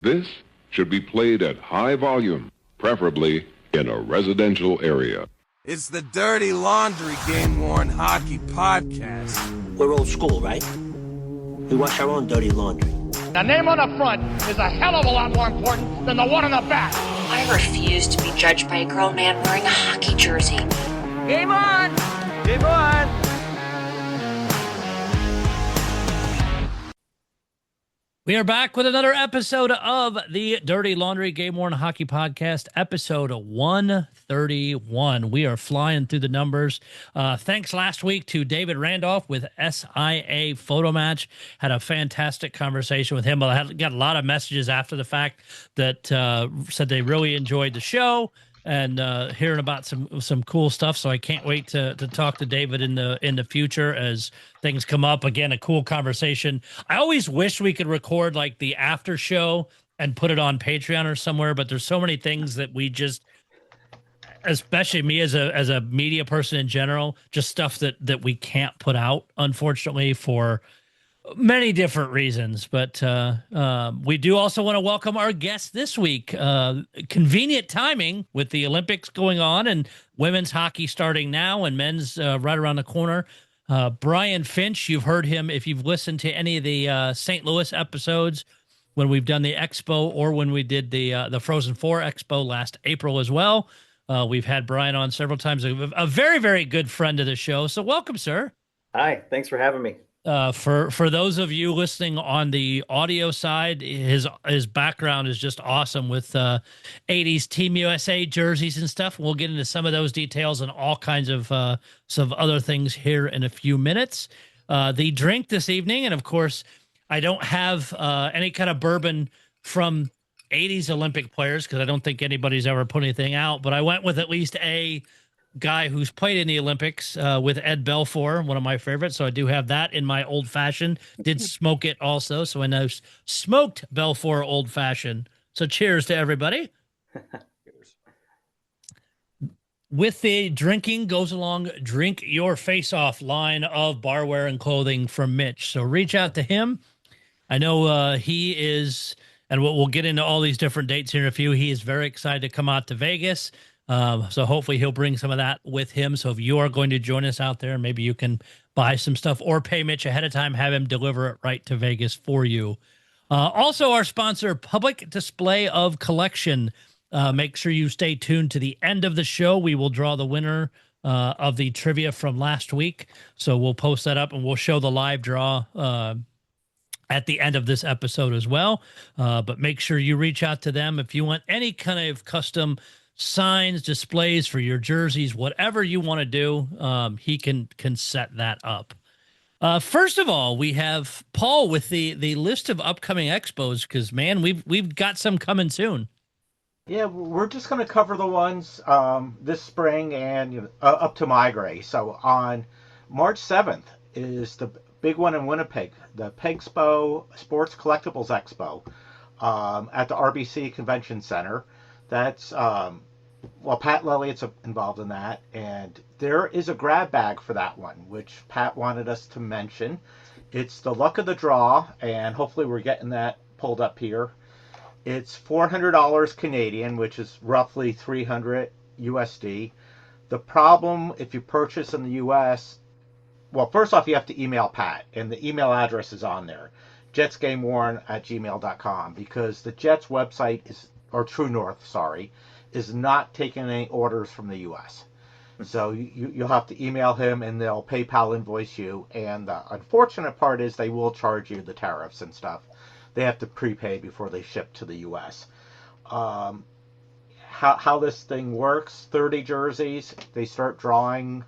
This should be played at high volume, preferably in a residential area. It's the Dirty Laundry Game-Worn Hockey Podcast. We're old school, right? We wash our own dirty laundry. The name on the front is a hell of a lot more important than the one on the back. I refuse to be judged by a grown man wearing a hockey jersey. Game on! Game on! We are back with another episode of the Dirty Laundry Game-Worn Hockey Podcast, episode 131. We are flying through the numbers. Thanks last week to David Randolph with SIA Photo Match. Had a fantastic conversation with him. I got a lot of messages after the fact that said they really enjoyed the show and hearing about some cool stuff. So I can't wait to talk to David in the future as things come up. Again, a cool conversation. I always wish we could record like the after show and put it on Patreon or somewhere, but there's so many things that we just, especially me as a media person in general, just stuff that we can't put out, unfortunately, for many different reasons. But we do also want to welcome our guest this week. Convenient timing with the Olympics going on and women's hockey starting now and men's right around the corner. Brian Finch, you've heard him if you've listened to any of the St. Louis episodes when we've done the Expo or when we did the Frozen Four Expo last April as well. We've had Brian on several times, a very, very good friend of the show. So welcome, sir. Hi, thanks for having me. For those of you listening on the audio side, his background is just awesome with 80s Team USA jerseys and stuff. We'll get into some of those details and all kinds of some other things here in a few minutes. The drink this evening, and of course, I don't have any kind of bourbon from 80s Olympic players because I don't think anybody's ever put anything out, but I went with at least a guy who's played in the Olympics with Ed Belfour, one of my favorites. So I do have that in my old fashioned. Did smoke it also. So I know smoked Belfour old fashioned. So cheers to everybody. With the drinking goes along Drink Your Face Off line of barware and clothing from Mitch. So reach out to him. I know he is, and we'll get into all these different dates here in a few. He is very excited to come out to Vegas. So hopefully he'll bring some of that with him. So if you are going to join us out there, maybe you can buy some stuff or pay Mitch ahead of time, have him deliver it right to Vegas for you. Also, our sponsor, Public Display of Collection. Make sure you stay tuned to the end of the show. We will draw the winner of the trivia from last week. So we'll post that up and we'll show the live draw at the end of this episode as well. But make sure you reach out to them if you want any kind of custom signs, displays for your jerseys, whatever you want to do, he can set that up. First of all, we have Paul with the list of upcoming expos because man, we've got some coming soon. Yeah, we're just going to cover the ones this spring and up to Migrate. So on March 7th is the big one in Winnipeg, the Pegspo Sports Collectibles Expo at the RBC Convention Center. That's Pat Lelliott's involved in that, and there is a grab bag for that one, which Pat wanted us to mention. It's the luck of the draw, and hopefully we're getting that pulled up here. It's $400 Canadian, which is roughly $300 USD. The problem, if you purchase in the US, well, first off, you have to email Pat, and the email address is on there, jetsgameworn@gmail.com, because the Jets website or True North, is not taking any orders from the U.S. So you'll have to email him, and they'll PayPal invoice you. And the unfortunate part is they will charge you the tariffs and stuff. They have to prepay before they ship to the U.S. How this thing works, 30 jerseys, they start drawing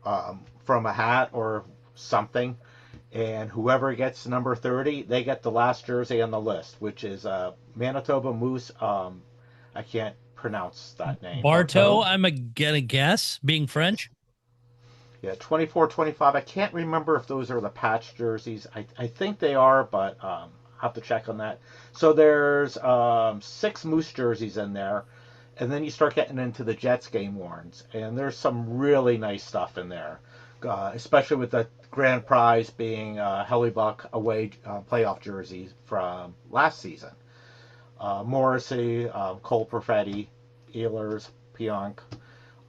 from a hat or something. And whoever gets number 30, they get the last jersey on the list, which is Manitoba Moose. I can't pronounce that name. Bartow, I'm gonna guess, being French. Yeah, 24, 25. I can't remember if those are the patch jerseys. I think they are, but I'll have to check on that. So there's 6 Moose jerseys in there, and then you start getting into the Jets game worns, and there's some really nice stuff in there, especially with the grand prize being Hellebuck away playoff jerseys from last season. Morrissey, Cole Perfetti, Ehlers, Pionk.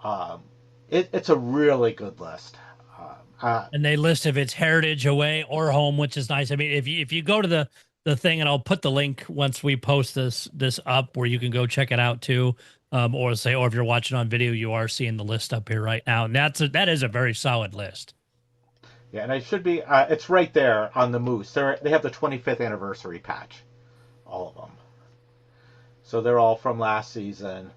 Um, it's a really good list. And they list if it's heritage, away, or home, which is nice. I mean, if you go to the thing, and I'll put the link once we post this up, where you can go check it out too. Or if you're watching on video, you are seeing the list up here right now, and that is a very solid list. Yeah, and it should be. It's right there on the Moose. They have the 25th anniversary patch, all of them. So they're all from last season.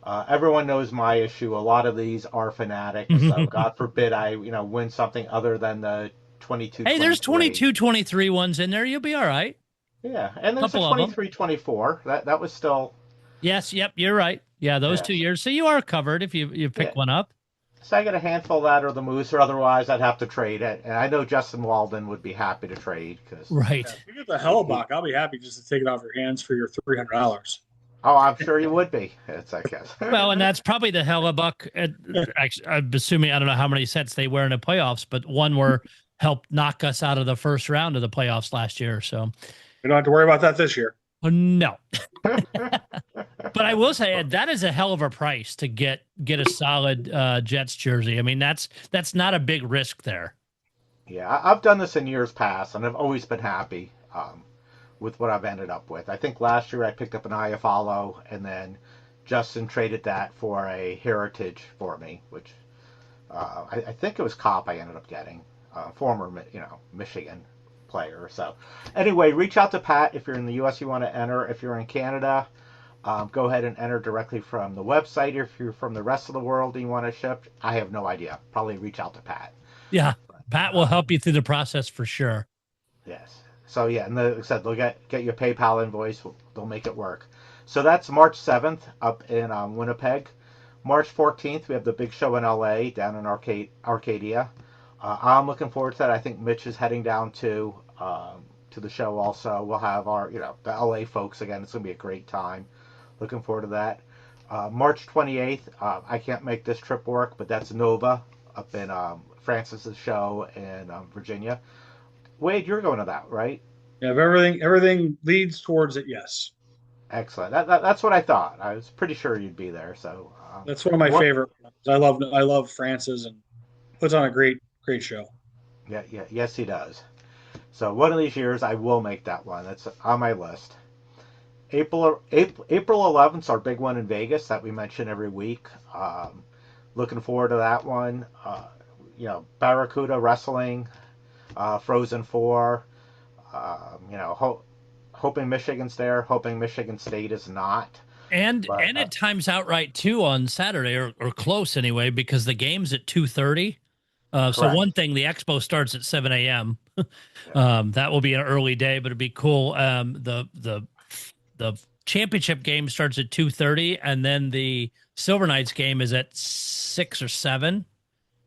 Everyone knows my issue. A lot of these are fanatics. So God forbid I win something other than the 22. Hey, there's 22, 23 ones in there. You'll be all right. Yeah, and there's a Couple of them. 23, 24. That was still. Yes, yep, you're right. Yeah, those 2 years. So you are covered if you pick one up. So I get a handful of that or the Moose, or otherwise I'd have to trade it. And I know Justin Walden would be happy to trade because. Right. Yeah, if you get the Hellebuck, I'll be happy just to take it off your hands for your $300. Oh, I'm sure you would be. It's I guess. Well, and that's probably the Hellebuck. Actually, I'm assuming, I don't know how many sets they wear in the playoffs, but one were helped knock us out of the first round of the playoffs last year. So we don't have to worry about that this year. No. But I will say that is a hell of a price to get a solid Jets jersey. I mean, that's not a big risk there. Yeah, I've done this in years past, and I've always been happy with what I've ended up with. I think last year I picked up an Iafallo, and then Justin traded that for a Heritage for me, which I think it was Kopp I ended up getting, former Michigan player. So anyway, reach out to Pat if you're in the U.S. you want to enter. If you're in Canada, go ahead and enter directly from the website. If you're from the rest of the world and you want to ship, I have no idea. Probably reach out to Pat. Yeah, Pat will help you through the process for sure. Yes. So yeah, and like I said, they'll get your PayPal invoice. They'll make it work. So that's March 7th up in Winnipeg. March 14th, we have the big show in LA down in Arcadia. I'm looking forward to that. I think Mitch is heading down to the show also. We'll have our the LA folks again. It's gonna be a great time. Looking forward to that. March 28th, I can't make this trip work, but that's Nova up in Francis's show in Virginia. Wade, you're going to that, right? Yeah, if everything leads towards it, yes. Excellent. That's what I thought. I was pretty sure you'd be there. So that's one of my favorite ones. I love Francis, and puts on a great show. Yeah, yes, he does. So one of these years, I will make that one. That's on my list. April 11th is our big one in Vegas that we mention every week. Looking forward to that one. Barracuda Wrestling, Frozen 4. Hoping Michigan's there. Hoping Michigan State is not. And it times out right too on Saturday or close anyway, because the game's at 2:30. So one thing, the expo starts at 7 a.m. That will be an early day, but it'd be cool. The championship game starts at 2:30, and then the Silver Knights game is at 6 or 7.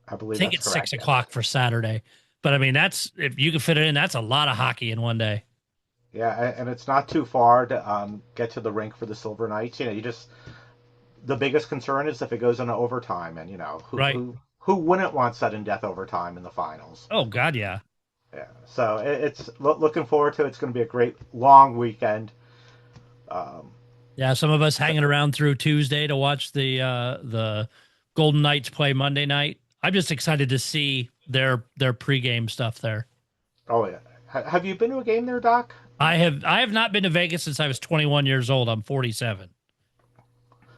I believe. I think it's 6 o'clock for Saturday. But I mean, that's, if you can fit it in, that's a lot of hockey in one day. Yeah, and it's not too far to get to the rink for the Silver Knights. The biggest concern is if it goes into overtime, and who wouldn't want sudden death overtime in the finals? Oh God, yeah. Yeah, so it's looking forward to it. It's going to be a great long weekend. Yeah, some of us hanging around through Tuesday to watch the Golden Knights play Monday night. I'm just excited to see their pregame stuff there. Oh yeah, have you been to a game there, Doc? I have not been to Vegas since I was 21 years old. I'm 47.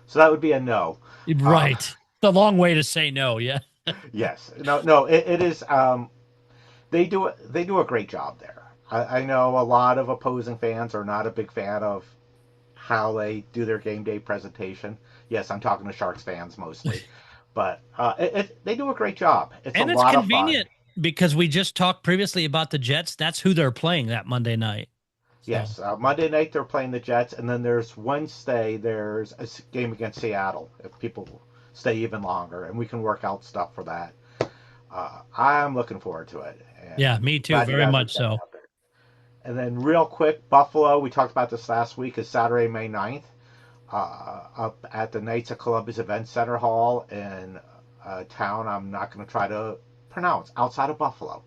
So that would be a no. Right. The long way to say no. Yeah. Yes. No. It is. They do a great job there. I know a lot of opposing fans are not a big fan of how they do their game day presentation. Yes, I'm talking to Sharks fans mostly, but they do a great job. It's convenient because we just talked previously about the Jets. That's who they're playing that Monday night. So. Yes, Monday night they're playing the Jets, and then there's Wednesday there's a game against Seattle if people stay even longer, and we can work out stuff for that. I'm looking forward to it. Yeah, me too, very much so. And then real quick, Buffalo, we talked about this last week, is Saturday, May 9th, up at the Knights of Columbus Event Center Hall in a town I'm not going to try to pronounce, outside of Buffalo.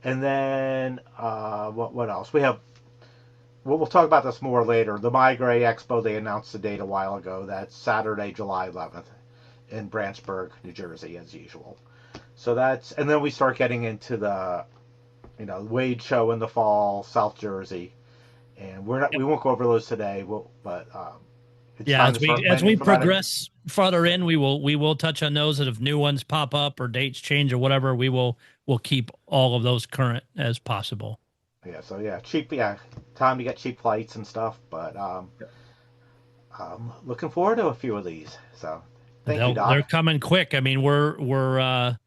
And then what else? We have we'll talk about this more later. The My Gray Expo, they announced the date a while ago. That's Saturday, July 11th in Branchburg, New Jersey, as usual. So and then we start getting into the, Wade show in the fall, South Jersey, and we won't go over those today. It's time to start as we planning for that. progress farther in, we will touch on those, and if new ones pop up or dates change or whatever, we'll keep all of those current as possible. Yeah, so cheap. Yeah, time to get cheap flights and stuff. But looking forward to a few of these. So thank you, Doc. They're coming quick. I mean, we're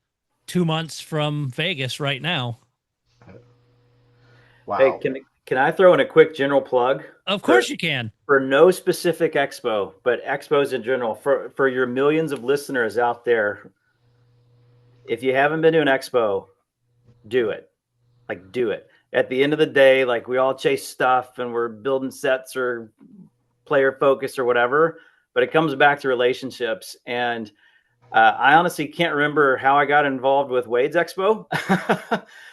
2 months from Vegas right now. Wow. Hey, can I throw in a quick general plug? Of course you can. For no specific expo, but expos in general. For your millions of listeners out there, if you haven't been to an expo, do it. Do it. At the end of the day, we all chase stuff and we're building sets or player focus or whatever, but it comes back to relationships. And I honestly can't remember how I got involved with Wade's Expo,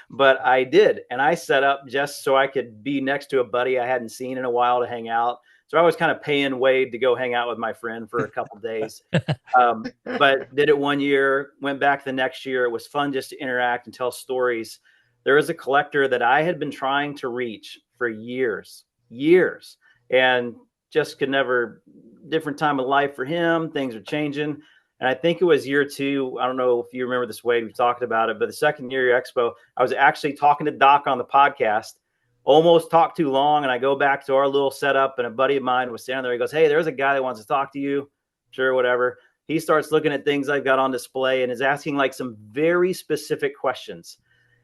but I did. And I set up just so I could be next to a buddy I hadn't seen in a while to hang out. So I was kind of paying Wade to go hang out with my friend for a couple days. But did it 1 year, went back the next year. It was fun just to interact and tell stories. There is a collector that I had been trying to reach for years, and just could never, different time of life for him. Things are changing. And I think it was year 2. I don't know if you remember this, Wade, we've talked about it, but the second year expo, I was actually talking to Doc on the podcast, almost talked too long. And I go back to our little setup, and a buddy of mine was standing there. He goes, "Hey, there's a guy that wants to talk to you." Sure, whatever. He starts looking at things I've got on display and is asking some very specific questions.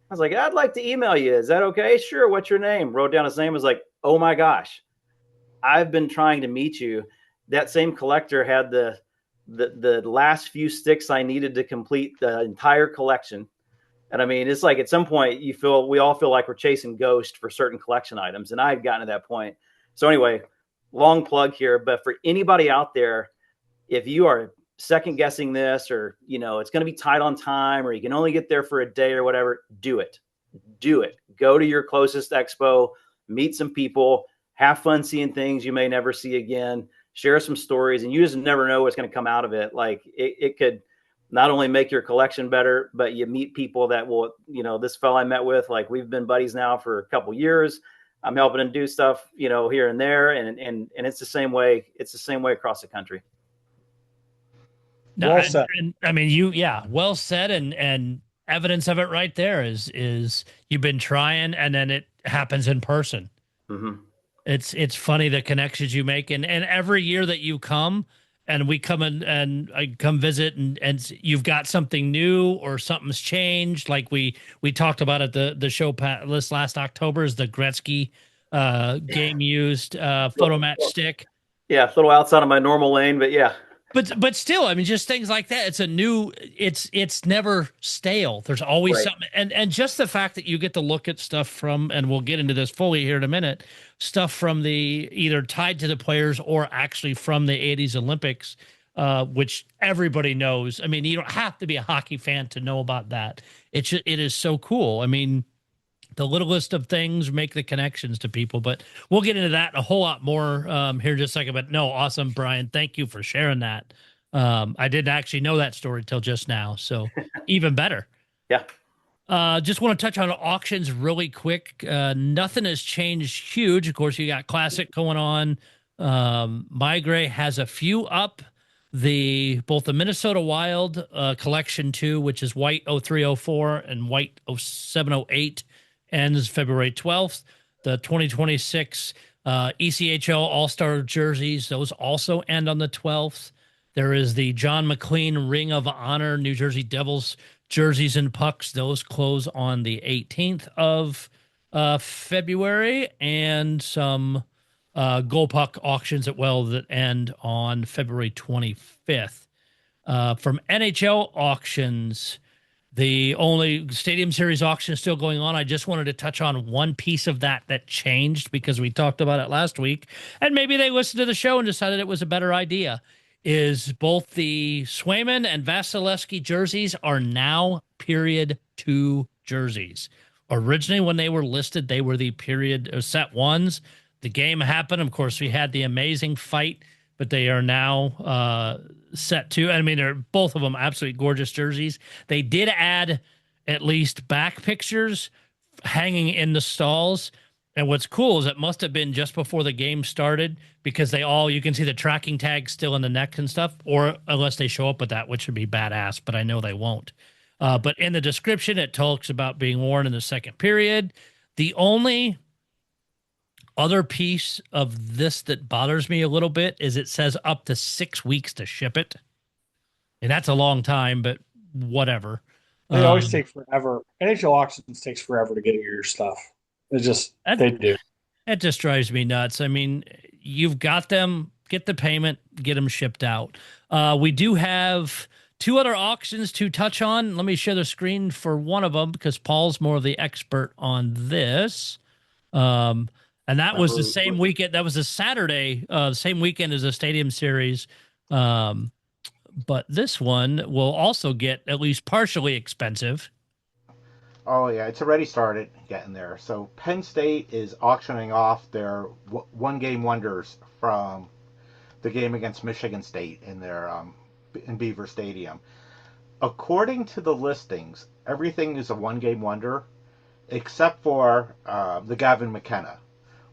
I was like, "I'd like to email you. Is that okay?" "Sure. What's your name?" Wrote down his name. Was like, "Oh my gosh, I've been trying to meet you." That same collector had the last few sticks I needed to complete the entire collection. And I mean, it's at some point we all feel like we're chasing ghosts for certain collection items. And I've gotten to that point. So anyway, long plug here, but for anybody out there, if you are second guessing this, or, it's going to be tight on time, or you can only get there for a day or whatever, do it. Go to your closest expo, meet some people, have fun seeing things you may never see again, share some stories, and you just never know what's going to come out of it. It could not only make your collection better, but you meet people that will, this fellow I met with, we've been buddies now for a couple years. I'm helping him do stuff, here and there. And it's the same way. It's the same way across the country. Well said. I mean, well said. And evidence of it right there is you've been trying, and then it happens in person. Mm-hmm. It's funny the connections you make, and every year that you come and we come in and I come visit, and you've got something new or something's changed. Like we talked about at the show list last October, is the Gretzky game used photo match stick. Yeah, a little outside of my normal lane, but yeah. But still, I mean, just things like that. It's never stale. There's always something. And just the fact that you get to look at stuff from, and we'll get into this fully here in a minute, stuff from the either tied to the players or actually from the 80s Olympics, which everybody knows. I mean, you don't have to be a hockey fan to know about that. It is so cool. I mean, the littlest of things make the connections to people, but we'll get into that and a whole lot more here in just a second. But no, awesome, Brian. Thank you for sharing that. I didn't actually know that story till just now, so even better. Yeah. Just want to touch on auctions really quick. Nothing has changed huge. Of course, you got Classic going on. My Gray has a few up. Both the Minnesota Wild Collection 2, which is White 0304 and White 0708, ends February 12th. The 2026 ECHL All-Star jerseys, those also end on the 12th. There is the John McLean Ring of Honor New Jersey Devils jerseys and pucks. Those close on the 18th of February, and some goal puck auctions that end on February 25th. From NHL auctions, the only Stadium Series auction is still going on. I just wanted to touch on one piece of that changed because we talked about it last week, and maybe they listened to the show and decided it was a better idea. Is both the Swayman and Vasilevsky jerseys are now period 2 jerseys. Originally, when they were listed, they were the period set ones. the game happened. Of course, we had the amazing fight, but they are now set to. I mean, they're both of them absolutely gorgeous jerseys. They did add at least back pictures hanging in the stalls. And what's cool is it must have been just before the game started because you can see the tracking tags still in the neck and stuff, or unless they show up with that, which would be badass, but I know they won't. But in the description, it talks about being worn in the second period. The only other piece of this that bothers me a little bit is it says up to 6 weeks to ship it. And that's a long time, but whatever. They always take forever. NHL auctions takes forever to get your stuff. They do. It just drives me nuts. I mean, you've got them, get the payment, get them shipped out. We do have 2 other auctions to touch on. Let me share the screen for one of them because Paul's more of the expert on this. And that was the same weekend. That was a Saturday, the same weekend as the Stadium Series. But this one will also get at least partially expensive. Oh, yeah, it's already started getting there. So Penn State is auctioning off their one-game wonders from the game against Michigan State in their in Beaver Stadium. According to the listings, everything is a one-game wonder except for the Gavin McKenna,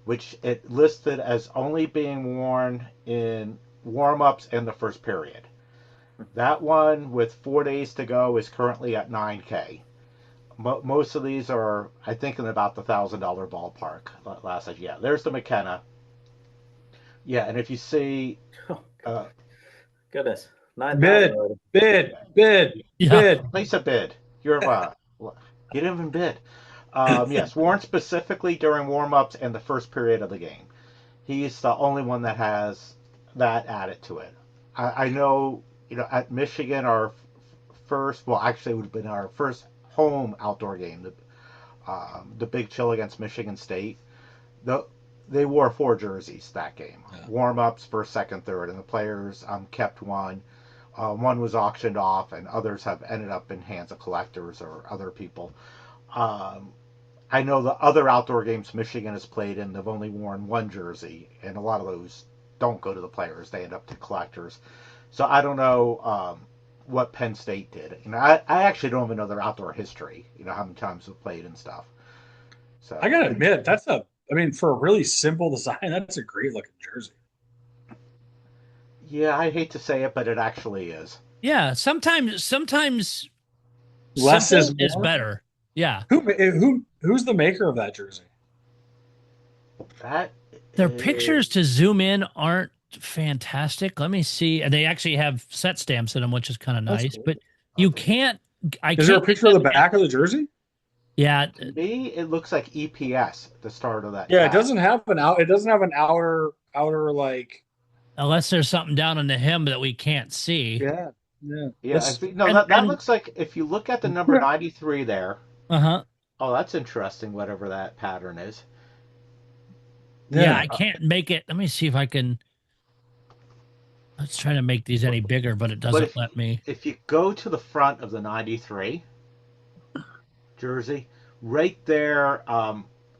which it listed as only being worn in warm-ups and the first period. That one, with 4 days to go, is currently at $9K. Most of these are, I think, in about the $1,000 ballpark. There's the McKenna. Yeah, and if you see, Goodness, bid. Place a bid. You didn't even bid. Yes, worn specifically during warm-ups and the first period of the game. He's the only one that has that added to it. I know, at Michigan, our first, well, actually, it would have been our first home outdoor game, the Big Chill against Michigan State. They wore 4 jerseys that game. Yeah. Warm-ups, first, second, third, and the players kept one. One was auctioned off, and others have ended up in hands of collectors or other people. I know the other outdoor games Michigan has played in, they've only worn 1 jersey, and a lot of those don't go to the players. They end up to collectors. So I don't know what Penn State did. I actually don't even know their outdoor history, how many times they've played and stuff. So I got to admit, for a really simple design, that's a great looking jersey. Yeah, I hate to say it, but it actually is. Yeah, sometimes less is better. Yeah. Who's the maker of that jersey? Their pictures to zoom in aren't fantastic. Let me see. And they actually have set stamps in them, which is kind of nice. Cool. But you can't. Is there a picture of the back of the jersey? Yeah. To me, it looks like EPS. The start of that. Yeah, it doesn't have an outer like. Unless there's something down on the hem that we can't see. Yeah. That looks like, if you look at the number 93 there. Uh-huh. Oh, that's interesting, whatever that pattern is. Yeah, I can't make it. Let me see if I can. Let's try to make these any bigger, but it doesn't let me. If you go to the front of the 93 jersey, right there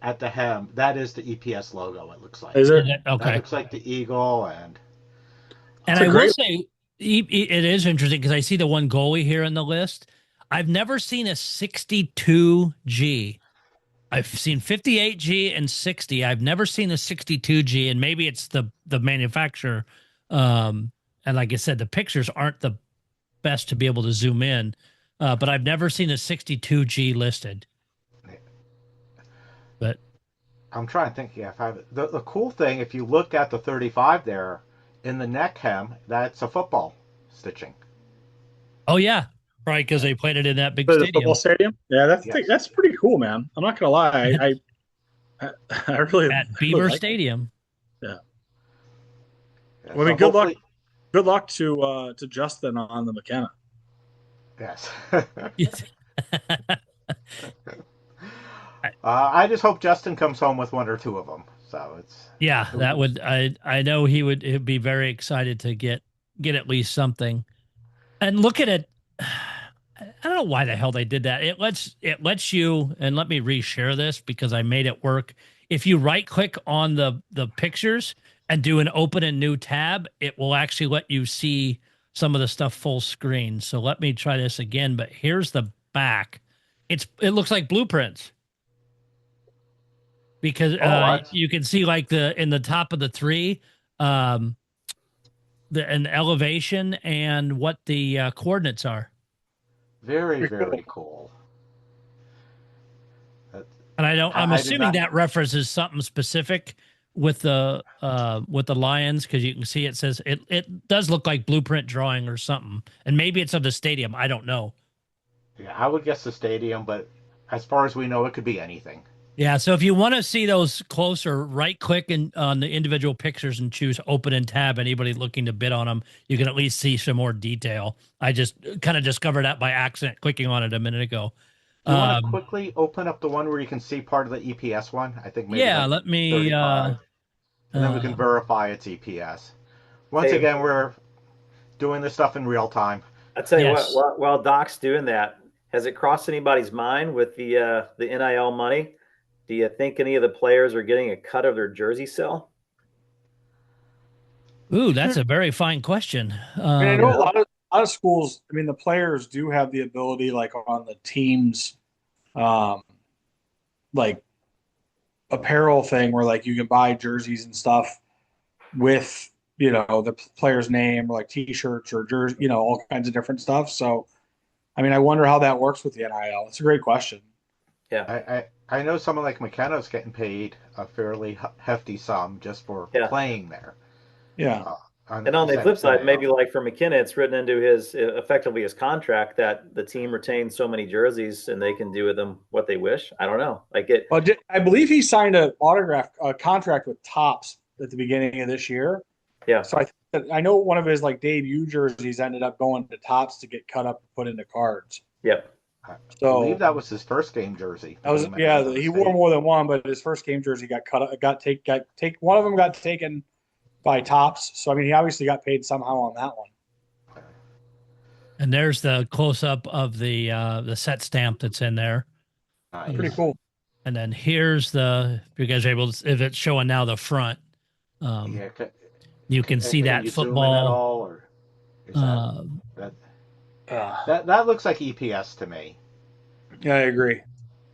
at the hem, that is the EPS logo, it looks like. Is it? Okay. That looks like the eagle. And I will say, it is interesting because I see the one goalie here in the list. I've never seen a 62G. I've seen 58G and 60. I've never seen a 62G, and maybe it's the manufacturer. And like I said, the pictures aren't the best to be able to zoom in. But I've never seen a 62G listed. But I'm trying to think. Yeah, the cool thing, if you look at the 35 there in the neck hem, that's a football stitching. Oh yeah. Right, because they played it in that big stadium. Football stadium? Yeah, that's pretty cool, man. I'm not gonna lie. I really at Beaver Stadium. Yeah. Well, I mean, good luck to Justin on the McKenna. Yes. I just hope Justin comes home with 1 or 2 of them. So it's that would I know he'd be very excited to get at least something. And look at it. I don't know why the hell they did that. It lets you, and let me reshare this because I made it work If you right click on the pictures and do an open a new tab, it will actually let you see some of the stuff full screen. So let me try this again, but here's the back. It looks like blueprints. Because you can see like in the top of the tree, an elevation and what the coordinates are. Very, very cool. And I'm assuming that references something specific with the Lions, because you can see it says it does look like blueprint drawing or something, and maybe it's of the stadium. I don't know. Yeah, I would guess the stadium, but as far as we know, it could be anything. Yeah, so if you want to see those closer, right-click on the individual pictures and choose Open and Tab. Anybody looking to bid on them, you can at least see some more detail. I just kind of discovered that by accident, clicking on it a minute ago. Do you want to quickly open up the one where you can see part of the EPS one? I think maybe let me... and then we can verify its EPS. Once again, we're doing this stuff in real time. I'll tell you what, while Doc's doing that, has it crossed anybody's mind with the NIL money? Do you think any of the players are getting a cut of their jersey sale? Ooh, that's a very fine question. I know a lot of schools. I mean, the players do have the ability, like on the teams, like apparel thing, where like you can buy jerseys and stuff with the player's name, or like T-shirts or jersey, all kinds of different stuff. So, I mean, I wonder how that works with the NIL. It's a great question. Yeah, I know someone like McKenna's getting paid a fairly hefty sum just for playing there. Yeah. And on the flip side, maybe like for McKenna, it's written into his contract that the team retains so many jerseys and they can do with them what they wish. I don't know. Well, I believe he signed a contract with Topps at the beginning of this year. Yeah. So I know one of his like debut jerseys ended up going to Topps to get cut up and put into cards. Yep. So I believe that was his first game jersey. He wore more than one, but his first game jersey got cut up. One of them got taken by Topps. So I mean, he obviously got paid somehow on that one. And there's the close up of the set stamp that's in there. Pretty cool. And then here's if you guys are able to, if it's showing now the front, you can see that football. That looks like EPS to me. Yeah, I agree.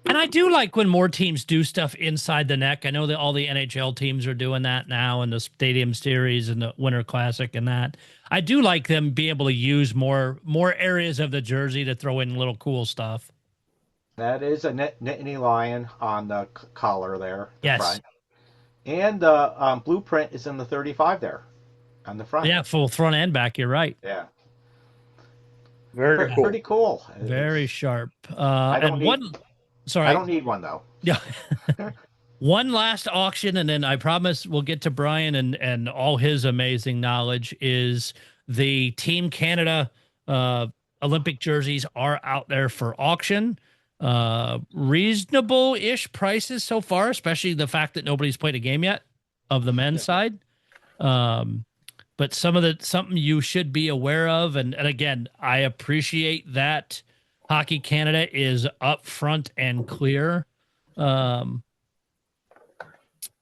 And I do like when more teams do stuff inside the neck. I know that all the NHL teams are doing that now, and the Stadium Series and the Winter Classic and that. I do like them be able to use more areas of the jersey to throw in little cool stuff. That is a Nittany Lion on the collar there. Yes. Front. And the blueprint is in the 35 there on the front. Yeah, full front and back. You're right. Yeah. Very cool. Pretty cool. Very sharp. I don't need one though. Yeah. One last auction, and then I promise we'll get to Brian and all his amazing knowledge. Is the Team Canada Olympic jerseys are out there for auction. Reasonable-ish prices so far, especially the fact that nobody's played a game yet of the men's side. But something you should be aware of, and again, I appreciate that Hockey Canada is upfront and clear in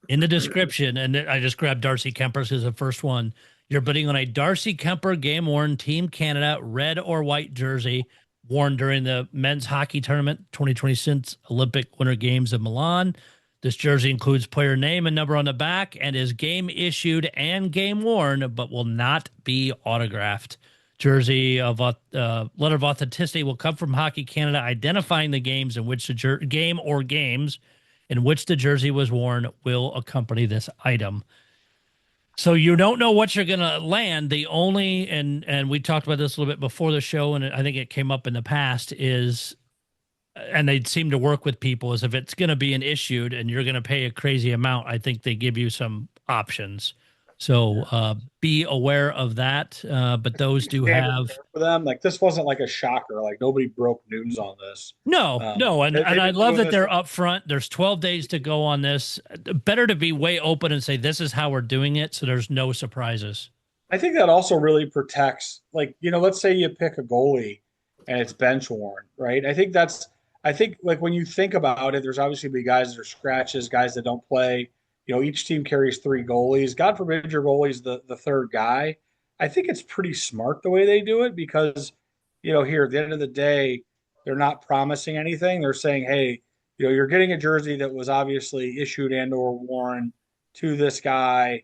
the description. And I just grabbed Darcy Kemper's as the first one. You're bidding on a Darcy Kemper game-worn Team Canada red or white jersey worn during the men's hockey tournament 2026 Olympic Winter Games of Milan. This jersey includes player name and number on the back and is game issued and game worn, but will not be autographed. Jersey of letter of authenticity will come from Hockey Canada, identifying the games in which the game or games in which the jersey was worn will accompany this item. So you don't know what you're going to land. The only, and we talked about this a little bit before the show, and I think it came up in the past, is, and they seem to work with people, is if it's going to be an issued and you're going to pay a crazy amount, I think they give you some options. So be aware of that. But those do have for them. Like this wasn't like a shocker. Like nobody broke news on this. No. And I love that they're upfront. There's 12 days to go on this. Better to be way open and say, this is how we're doing it. So there's no surprises. I think that also really protects, like, let's say you pick a goalie and it's bench worn, right? I think that's I think like when you think about it, there's obviously be guys that are scratches, guys that don't play. Each team carries three goalies. God forbid your goalie's the third guy. I think it's pretty smart the way they do it because, here at the end of the day, they're not promising anything. They're saying, hey, you're getting a jersey that was obviously issued and or worn to this guy.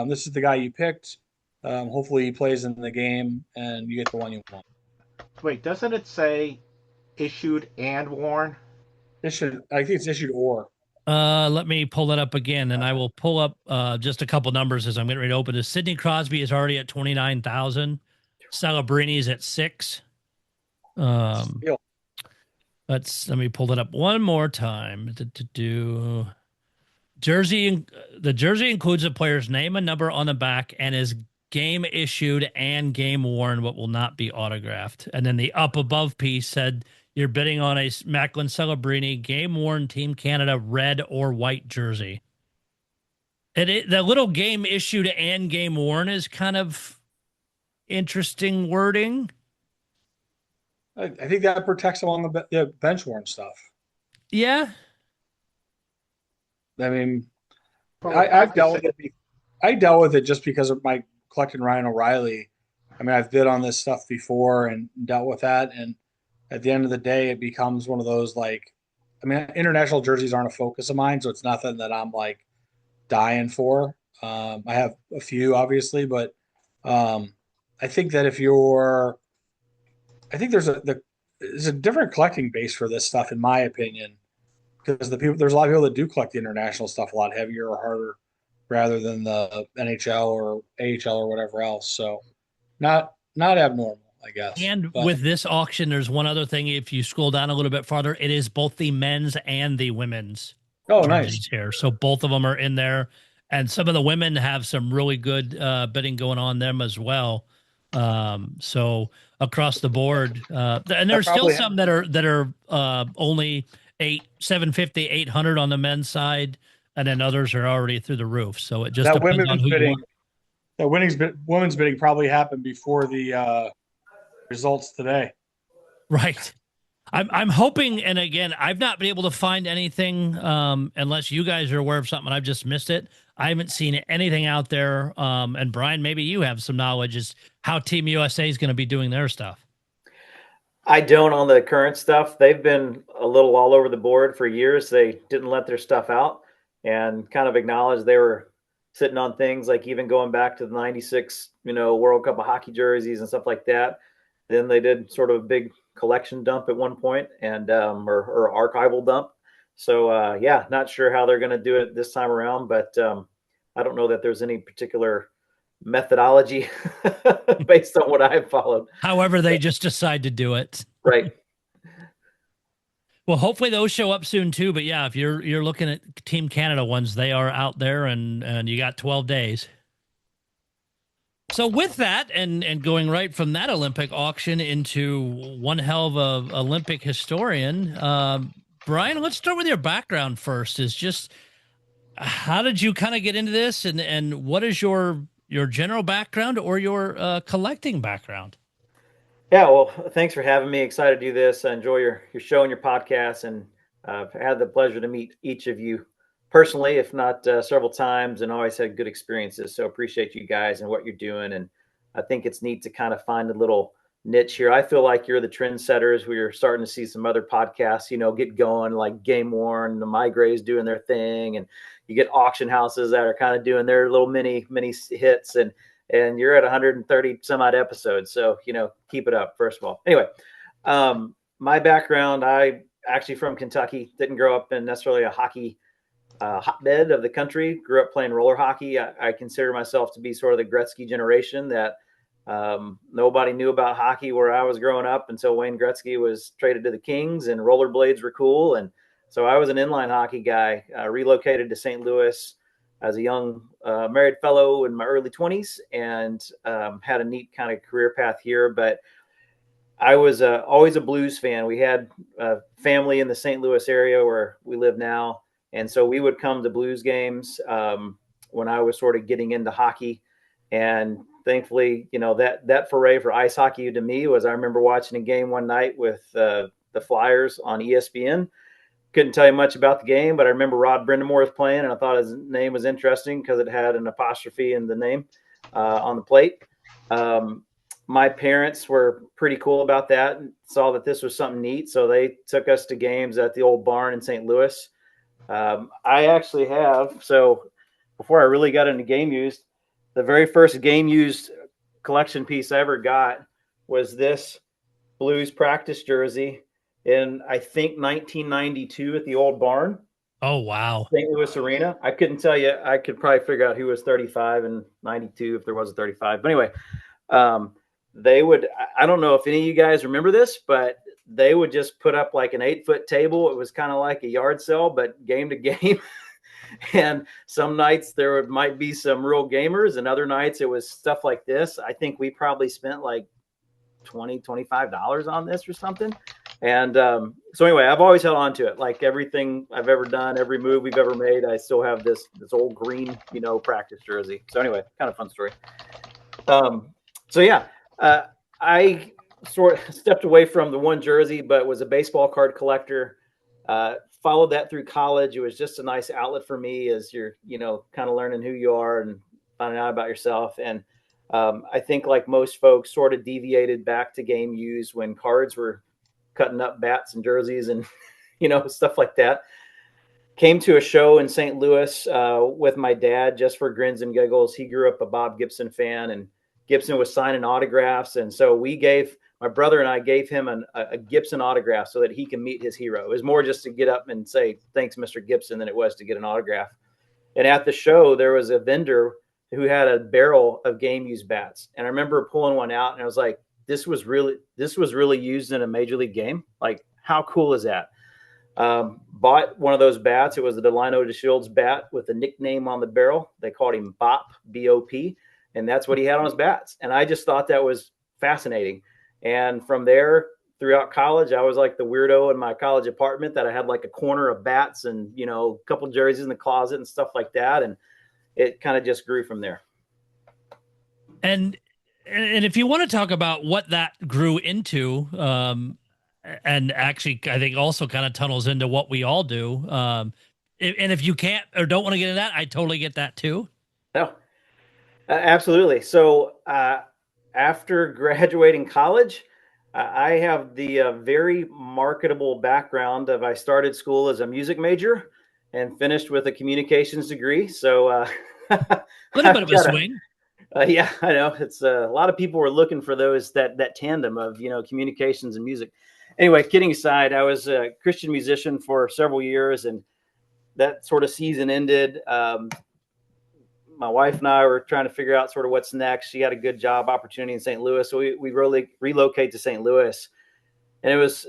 This is the guy you picked. Hopefully he plays in the game and you get the one you want. Wait, doesn't it say issued and worn? I think it's issued or. Let me pull it up again, and I will pull up just a couple numbers as I'm getting ready to open this. Sidney Crosby is already at 29,000. Celebrini's at 6. Let me pull it up one more time. Jersey. The jersey includes a player's name and number on the back, and is game issued and game worn, but will not be autographed. And then the up above piece said, you're bidding on a Macklin Celebrini game-worn Team Canada red or white jersey. The little game issued and game worn is kind of interesting wording. I think that protects them on the bench worn stuff. Yeah. I mean, I've dealt with it. I dealt with it just because of my collecting Ryan O'Reilly. I mean, I've bid on this stuff before and dealt with that, and at the end of the day, it becomes one of those international jerseys aren't a focus of mine, so it's nothing that I'm like dying for. I have a few, obviously, but I think that there's a different collecting base for this stuff, in my opinion, because there's a lot of people that do collect the international stuff a lot heavier or harder rather than the NHL or AHL or whatever else. So not abnormal, I guess. And with this auction, there's one other thing. If you scroll down a little bit farther, it is both the men's and the women's. Oh, nice. Here. So both of them are in there. And some of the women have some really good bidding going on them as well. So across the board, and there's still some that are only 750, 800 on the men's side, and then others are already through the roof. So it just depends on who you want. That women's bidding probably happened before the results today. Right. I'm hoping, and again, I've not been able to find anything unless you guys are aware of something. I've just missed it. I haven't seen anything out there. And Brian, maybe you have some knowledge as how Team USA is going to be doing their stuff. I don't on the current stuff. They've been a little all over the board for years. They didn't let their stuff out and kind of acknowledged they were sitting on things like even going back to the 96, World Cup of Hockey jerseys and stuff like that. Then they did sort of a big collection dump at one point and or archival dump. So not sure how they're going to do it this time around, but I don't know that there's any particular methodology based on what I've followed. However, they just decide to do it. Right. Well, hopefully those show up soon too. But yeah, if you're looking at Team Canada ones, they are out there, and you got 12 days. So with that, and going right from that Olympic auction into one hell of a Olympic historian, Brian, let's start with your background first. Is just how did you kind of get into this, and what is your general background or your collecting background? Yeah, well, thanks for having me. Excited to do this. I enjoy your show and your podcast, and I've had the pleasure to meet each of you personally, if not several times, and always had good experiences. So appreciate you guys and what you're doing. And I think it's neat to kind of find a little niche here. I feel like you're the trendsetters. We're starting to see some other podcasts, get going, like Game Worn, the Migrays doing their thing. And you get auction houses that are kind of doing their little mini hits. And you're at 130 some odd episodes. So, keep it up, first of all. Anyway, my background, I actually from Kentucky, didn't grow up in necessarily a hockey hotbed of the country. Grew up playing roller hockey. I consider myself to be sort of the Gretzky generation that nobody knew about hockey where I was growing up until Wayne Gretzky was traded to the Kings and rollerblades were cool. And so I was an inline hockey guy, relocated to St. Louis as a young married fellow in my early 20s and had a neat kind of career path here. But I was always a Blues fan. We had a family in the St. Louis area where we live now. And so we would come to Blues games when I was sort of getting into hockey. And thankfully, that foray for ice hockey to me was I remember watching a game one night with the Flyers on ESPN. Couldn't tell you much about the game, but I remember Rod Brindamore was playing, and I thought his name was interesting because it had an apostrophe in the name on the plate. My parents were pretty cool about that and saw that this was something neat, so they took us to games at the old barn in St. Louis. I actually have, so before I really got into game used, the very first game used collection piece I ever got was this Blues practice jersey in, I think, 1992 at the old barn. Oh, wow. St. Louis Arena. I couldn't tell you. I could probably figure out who was 35 in 92 if there was a 35. But anyway, they would, I don't know if any of you guys remember this, but they would just put up like an 8-foot table. It was kind of like a yard sale, but game to game. And some nights might be some real gamers, and other nights it was stuff like this. I think we probably spent like $25 on this or something. And so anyway, I've always held on to it. Like everything I've ever done, every move we've ever made, I still have this old green, practice jersey. So anyway, kind of fun story. So yeah, I sort of stepped away from the one jersey, but was a baseball card collector. Followed that through college. It was just a nice outlet for me as you're, kind of learning who you are and finding out about yourself. And I think like most folks sort of deviated back to game use when cards were cutting up bats and jerseys and, stuff like that. Came to a show in St. Louis with my dad just for grins and giggles. He grew up a Bob Gibson fan, and Gibson was signing autographs. And so my brother and I gave him a Gibson autograph so that he can meet his hero. It was more just to get up and say, thanks, Mr. Gibson, than it was to get an autograph. And at the show, there was a vendor who had a barrel of game used bats. And I remember pulling one out, and I was like, this was really used in a major league game. Like, how cool is that? Bought one of those bats. It was the Delino DeShields bat with a nickname on the barrel. They called him Bop, B-O-P. And that's what he had on his bats. And I just thought that was fascinating. And from there, throughout college, I was like the weirdo in my college apartment that I had like a corner of bats and, a couple jerseys in the closet and stuff like that. And it kind of just grew from there. And if you want to talk about what that grew into, and actually, I think also kind of tunnels into what we all do. And if you can't or don't want to get into that, I totally get that too. No, absolutely. So, after graduating college, I have the very marketable background of I started school as a music major and finished with a communications degree. So a little bit of a swing. Yeah, I know. It's a lot of people were looking for that tandem of, communications and music. Anyway, kidding aside, I was a Christian musician for several years, and that sort of season ended. My wife and I were trying to figure out sort of what's next. She had a good job opportunity in St. Louis. So we really relocated to St. Louis, and it was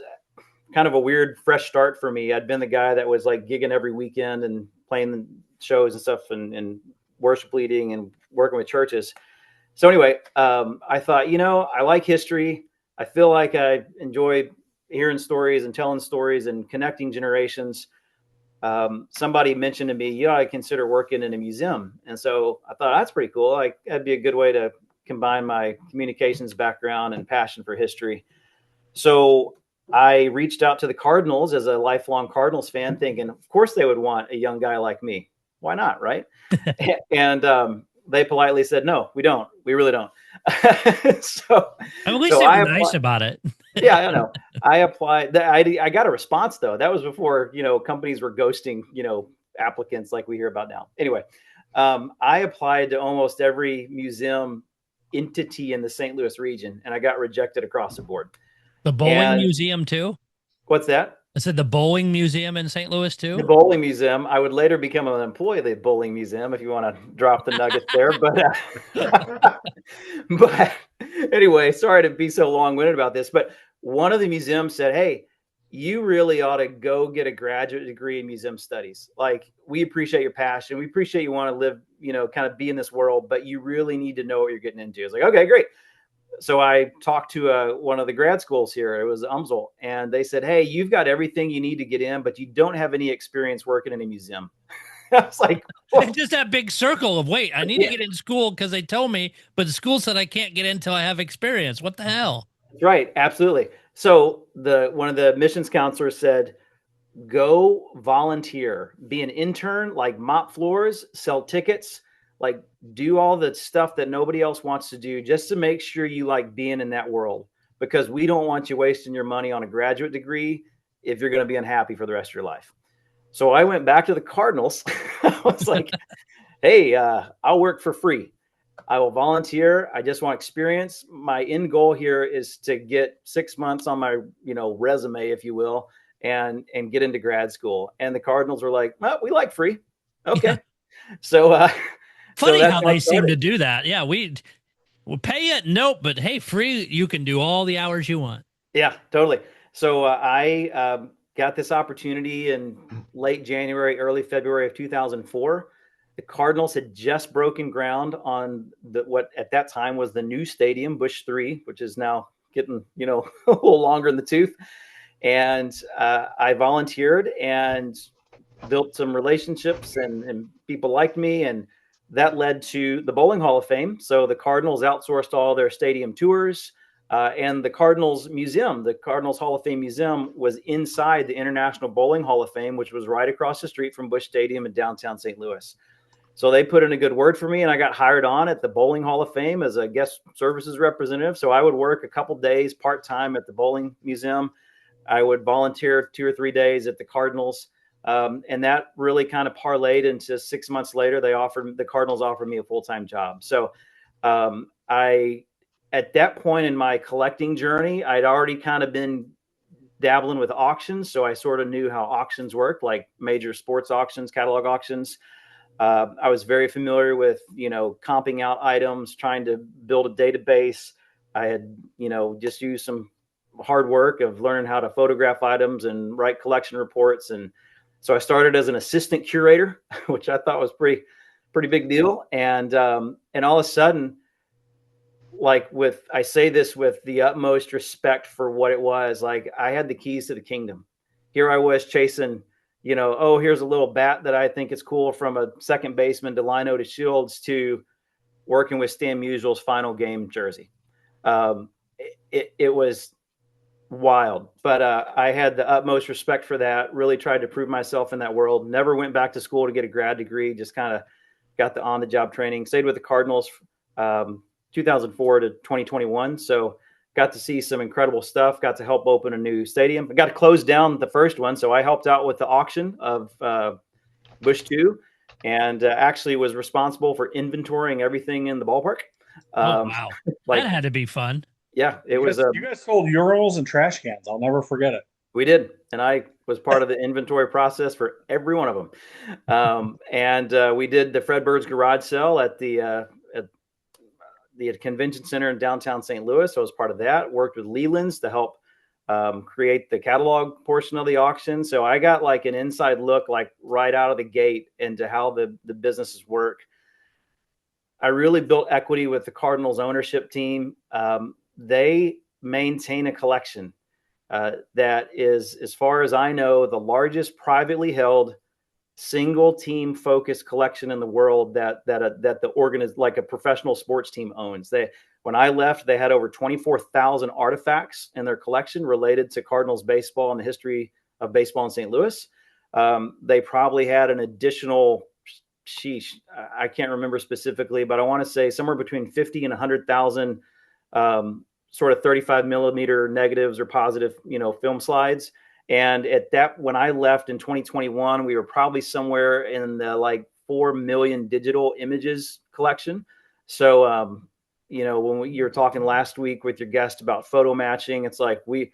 kind of a weird, fresh start for me. I'd been the guy that was like gigging every weekend and playing shows and stuff and worship leading and working with churches. So anyway, I thought, I like history. I feel like I enjoy hearing stories and telling stories and connecting generations. Somebody mentioned to me, I consider working in a museum. And so I thought that's pretty cool. Like that'd be a good way to combine my communications background and passion for history. So I reached out to the Cardinals as a lifelong Cardinals fan, thinking, of course they would want a young guy like me. Why not? Right. And they politely said, no, we don't. We really don't. So at least they were nice about it. Yeah, I know. I applied. I got a response though. That was before companies were ghosting applicants like we hear about now. Anyway, I applied to almost every museum entity in the St. Louis region, and I got rejected across the board. The bowling museum too. What's that? I said the bowling museum in St. Louis too. The bowling museum. I would later become an employee of the bowling museum if you want to drop the nuggets there. But anyway, sorry to be so long-winded about this. But one of the museums said, "Hey, you really ought to go get a graduate degree in museum studies. Like, we appreciate your passion. We appreciate you want to live, kind of be in this world, but you really need to know what you're getting into." I was like, okay, great. So I talked to one of the grad schools here. It was UMSL. And they said, "Hey, you've got everything you need to get in, but you don't have any experience working in a museum." I was like, it's just that big circle of, wait, I need to get in school because they told me, but the school said I can't get in until I have experience. What the hell? Right. Absolutely. So one of the missions counselors said, go volunteer, be an intern, like mop floors, sell tickets, like do all the stuff that nobody else wants to do, just to make sure you like being in that world, because we don't want you wasting your money on a graduate degree if you're going to be unhappy for the rest of your life. So I went back to the Cardinals. I was like, hey, I'll work for free. I will volunteer. I just want experience. My end goal here is to get 6 months on my, resume, if you will, and get into grad school. And the Cardinals were like, well, we like free. Okay. Yeah. So, funny so how they seem to do that. Yeah. We'll pay it. Nope. But hey, free, you can do all the hours you want. Yeah, totally. So I got this opportunity in late January, early February of 2004. The Cardinals had just broken ground on what at that time was the new stadium, Busch 3, which is now getting, a little longer in the tooth. And I volunteered and built some relationships, and people liked me. And that led to the Bowling Hall of Fame. So the Cardinals outsourced all their stadium tours. And the Cardinals Museum, the Cardinals Hall of Fame Museum, was inside the International Bowling Hall of Fame, which was right across the street from Busch Stadium in downtown St. Louis. So they put in a good word for me, and I got hired on at the Bowling Hall of Fame as a guest services representative. So I would work a couple days part-time at the Bowling Museum. I would volunteer 2 or 3 days at the Cardinals. And that really kind of parlayed into 6 months later, the Cardinals offered me a full-time job. So at that point in my collecting journey, I'd already kind of been dabbling with auctions. So I sort of knew how auctions worked, like major sports auctions, catalog auctions. I was very familiar with, comping out items, trying to build a database. I had, just used some hard work of learning how to photograph items and write collection reports. And so I started as an assistant curator, which I thought was pretty big deal. And all of a sudden, I say this with the utmost respect for what it was. Like, I had the keys to the kingdom. Here I was chasing, here's a little bat that I think is cool, from a second baseman to Lino to Shields, to working with Stan Musial's final game jersey. It was wild, but I had the utmost respect for that. Really tried to prove myself in that world. Never went back to school to get a grad degree. Just kind of got the on-the-job training. Stayed with the Cardinals 2004 to 2021. So got to see some incredible stuff. Got to help open a new stadium. I got to close down the first one. So I helped out with the auction of Busch 2, and actually was responsible for inventorying everything in the ballpark. Oh, wow. That had to be fun. Yeah, you guys sold urinals and trash cans. I'll never forget it. We did. And I was part of the inventory process for every one of them. And we did the Fred Bird's garage sale at the convention center in downtown St. Louis. So I was part of that. Worked with Leland's to help create the catalog portion of the auction. So I got like an inside look, like right out of the gate, into how the businesses work. I really built equity with the Cardinals ownership team. They maintain a collection that is, as far as I know, the largest privately held single team focused collection in the world that the like a professional sports team owns. When I left, they had over 24,000 artifacts in their collection related to Cardinals baseball and the history of baseball in St. Louis. They probably had an additional, I can't remember specifically, but I want to say somewhere between 50 and 100,000 sort of 35 millimeter negatives or positive, film slides. And when I left in 2021, we were probably somewhere in the like 4 million digital images collection. So, when you're talking last week with your guest about photo matching, it's like with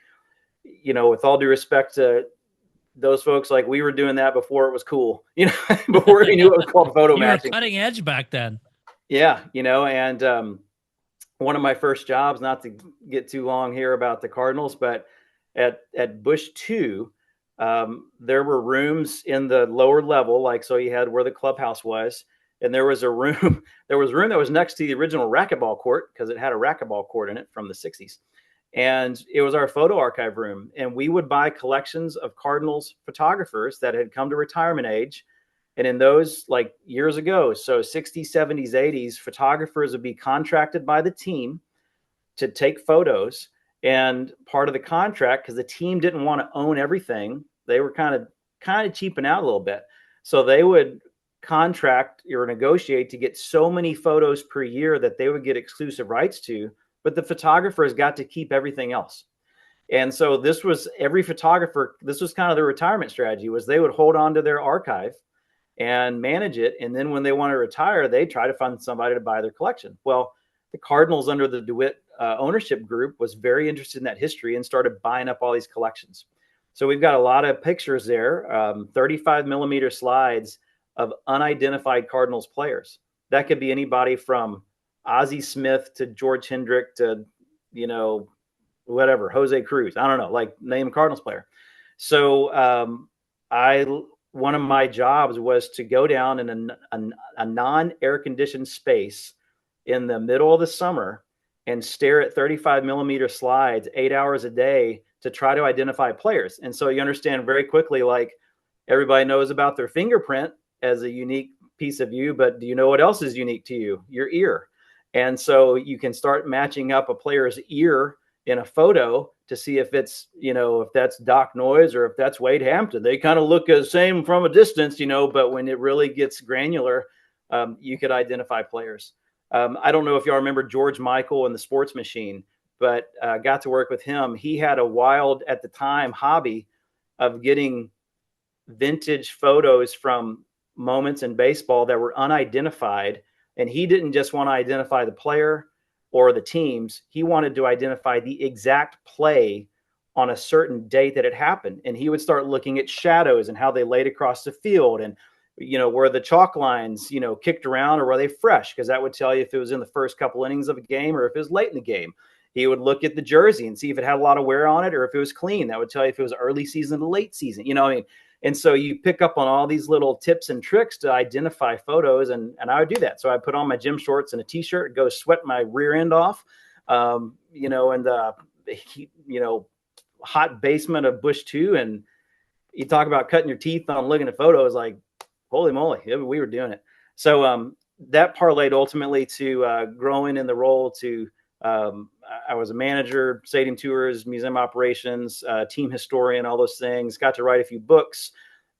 all due respect to those folks, like we were doing that before it was cool, before we knew it was called photo matching. Were cutting edge back then. Yeah. And one of my first jobs, not to get too long here about the Cardinals, but at Busch 2, there were rooms in the lower level, like, so you had where the clubhouse was, and there was a room that was next to the original racquetball court, because it had a racquetball court in it from the 60s. And it was our photo archive room. And we would buy collections of Cardinals photographers that had come to retirement age. And in those, like, years ago, so 60s, 70s, 80s, photographers would be contracted by the team to take photos. And part of the contract, because the team didn't want to own everything, they were kind of cheaping out a little bit. So they would contract or negotiate to get so many photos per year that they would get exclusive rights to, but the photographers got to keep everything else. And so this was every photographer, this was kind of their retirement strategy, was they would hold on to their archive and manage it. And then when they want to retire, they try to find somebody to buy their collection. Well, the Cardinals under the DeWitt ownership group was very interested in that history and started buying up all these collections. So we've got a lot of pictures there, 35 millimeter slides of unidentified Cardinals players. That could be anybody from Ozzie Smith to George Hendrick to, whatever, Jose Cruz. I don't know, like name a Cardinals player. So one of my jobs was to go down in a non-air conditioned space in the middle of the summer and stare at 35 millimeter slides 8 hours a day to try to identify players. And so you understand very quickly, like everybody knows about their fingerprint as a unique piece of you, but do you know what else is unique to you? Your ear. And so you can start matching up a player's ear in a photo to see if it's, if that's DocNoyes or if that's Wade Hampton. They kind of look the same from a distance, but when it really gets granular, you could identify players. I don't know if y'all remember George Michael and the Sports Machine, but got to work with him. He had a wild, at the time, hobby of getting vintage photos from moments in baseball that were unidentified. And he didn't just want to identify the player or the teams. He wanted to identify the exact play on a certain date that it happened. And he would start looking at shadows and how they laid across the field and, where the chalk lines, kicked around or were they fresh? Because that would tell you if it was in the first couple innings of a game or if it was late in the game. He would look at the jersey and see if it had a lot of wear on it or if it was clean. That would tell you if it was early season or late season, And so you pick up on all these little tips and tricks to identify photos. And I would do that. So I put on my gym shorts and a t-shirt, go sweat my rear end off, and hot basement of Bush 2. And you talk about cutting your teeth on looking at photos, like, holy moly, we were doing it. So that parlayed ultimately to growing in the role to I was a manager, stadium tours, museum operations, team historian, all those things. Got to write a few books.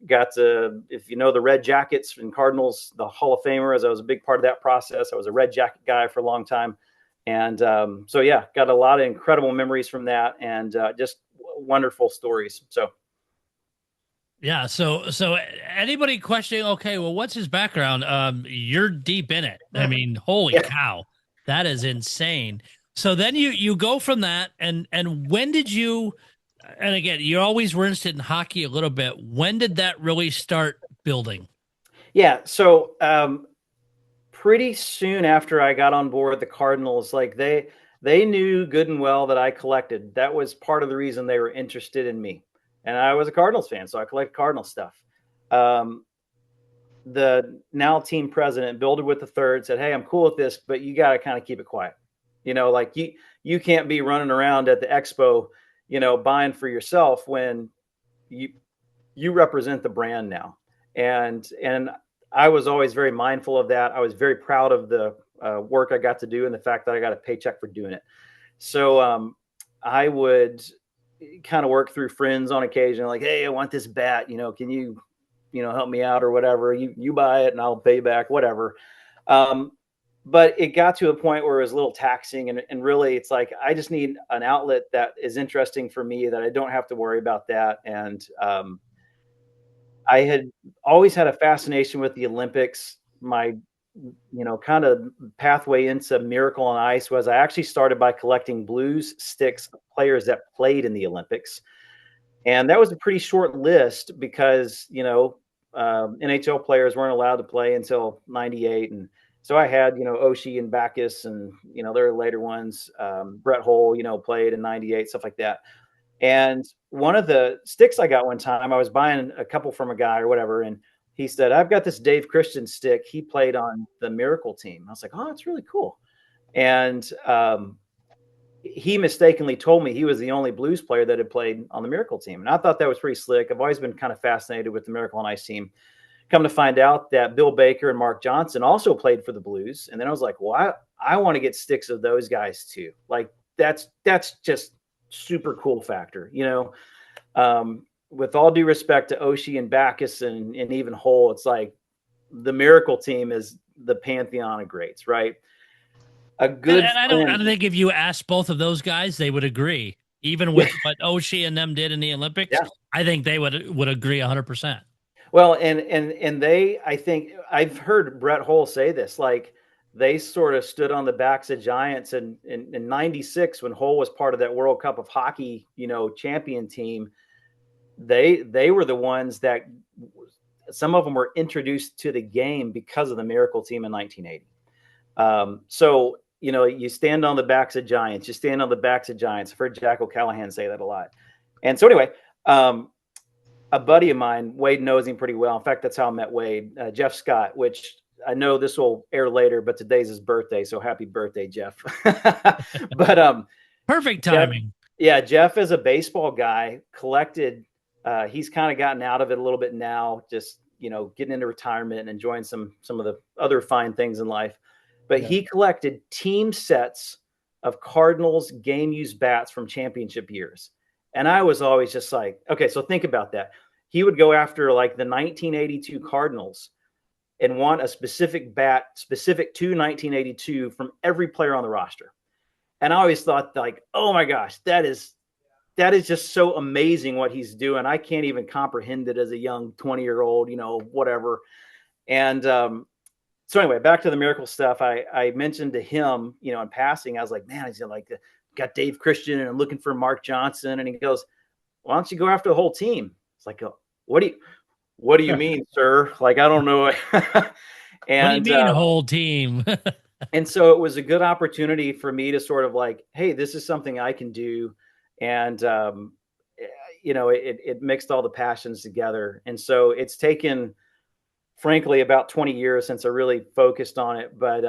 Got to, if you know the Red Jackets and Cardinals, the Hall of Famers, I was a big part of that process. I was a Red Jacket guy for a long time. And so, yeah, got a lot of incredible memories from that and just wonderful stories. So. Yeah. So anybody questioning, okay, well, what's his background? You're deep in it. I mean, holy cow, that is insane. So then you go from that and when did you, and again, you always were interested in hockey a little bit. When did that really start building? Yeah. So pretty soon after I got on board the Cardinals, like they knew good and well that I collected. That was part of the reason they were interested in me. And I was a Cardinals fan, so I collect Cardinal stuff. The now team president, Bill DeWitt III, said, "Hey, I'm cool with this, but you got to kind of keep it quiet. Like you can't be running around at the expo, buying for yourself when you represent the brand now." And I was always very mindful of that. I was very proud of the work I got to do and the fact that I got a paycheck for doing it. So I would kind of work through friends on occasion, like, "Hey, I want this bat, can you, help me out or whatever, you buy it and I'll pay back, whatever." But it got to a point where it was a little taxing and really it's like, I just need an outlet that is interesting for me that I don't have to worry about that. And I had always had a fascination with the Olympics. My kind of pathway into Miracle on Ice was I actually started by collecting blues sticks of players that played in the Olympics. And that was a pretty short list because, NHL players weren't allowed to play until 98. And so I had, Oshie and Backus and, there are later ones, Brett Hull, played in 98, stuff like that. And one of the sticks I got one time, I was buying a couple from a guy or whatever. And he said, "I've got this Dave Christian stick. He played on the Miracle team." I was like, "Oh, that's really cool." And he mistakenly told me he was the only blues player that had played on the Miracle team. And I thought that was pretty slick. I've always been kind of fascinated with the Miracle on Ice team. Come to find out that Bill Baker and Mark Johnson also played for the Blues. And then I was like, well, I want to get sticks of those guys too. Like that's just super cool factor, with all due respect to Oshie and Backus and even Hole, it's like the Miracle team is the pantheon of greats, right? A good and I don't think if you asked both of those guys, they would agree. Even with what Oshie and them did in the Olympics, Yeah. I think they would agree 100%. Well, and they, I think I've heard Brett Hull say this, like they sort of stood on the backs of giants in 96 when Hull was part of that World Cup of Hockey, champion team. They were the ones that some of them were introduced to the game because of the Miracle team in 1980. So, you stand on the backs of giants, I've heard Jack O'Callahan say that a lot. And so anyway, a buddy of mine, Wade knows him pretty well. In fact, that's how I met Wade, Jeff Scott, which I know this will air later, but today's his birthday. So happy birthday, Jeff. But, perfect timing. Jeff is a baseball guy, collected. He's kind of gotten out of it a little bit now, just, getting into retirement and enjoying some of the other fine things in life. But he collected team sets of Cardinals game used bats from championship years. And I was always just like, okay, so think about that. He would go after like the 1982 Cardinals and want a specific bat specific to 1982 from every player on the roster. And I always thought like, oh my gosh, that is just so amazing what he's doing. I can't even comprehend it as a young 20-year-old, whatever. And so anyway, back to the Miracle stuff. I mentioned to him, in passing, I was like, man, got Dave Christian and I'm looking for Mark Johnson. And he goes, why don't you go after the whole team? It's like, what do you mean, sir? Like, I don't know. And what do you mean whole team? And so it was a good opportunity for me to sort of like, hey, this is something I can do. And, it mixed all the passions together. And so it's taken, frankly, about 20 years since I really focused on it. But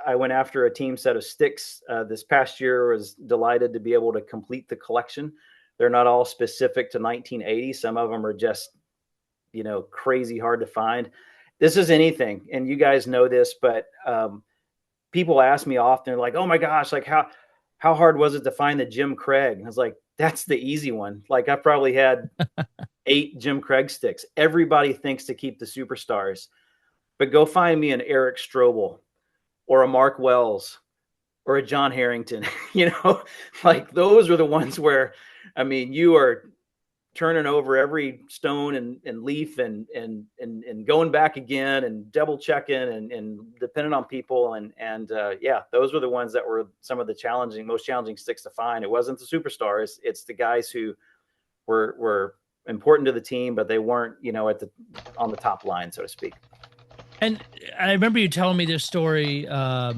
I went after a team set of sticks this past year. Was delighted to be able to complete the collection. They're not all specific to 1980. Some of them are just, crazy hard to find. This is anything. And you guys know this, but people ask me often, they're like, oh my gosh, like how hard was it to find the Jim Craig? I was like, that's the easy one. Like I probably had 8 Jim Craig sticks. Everybody thinks to keep the superstars, but go find me an Eric Strobel or a Mark Wells or a John Harrington, like those are the ones where, you are turning over every stone and leaf and going back again and double checking and depending on people. And those were the ones that were some of the most challenging sticks to find. It wasn't the superstars. It's the guys who were important to the team, but they weren't, on the top line, so to speak. And I remember you telling me this story, I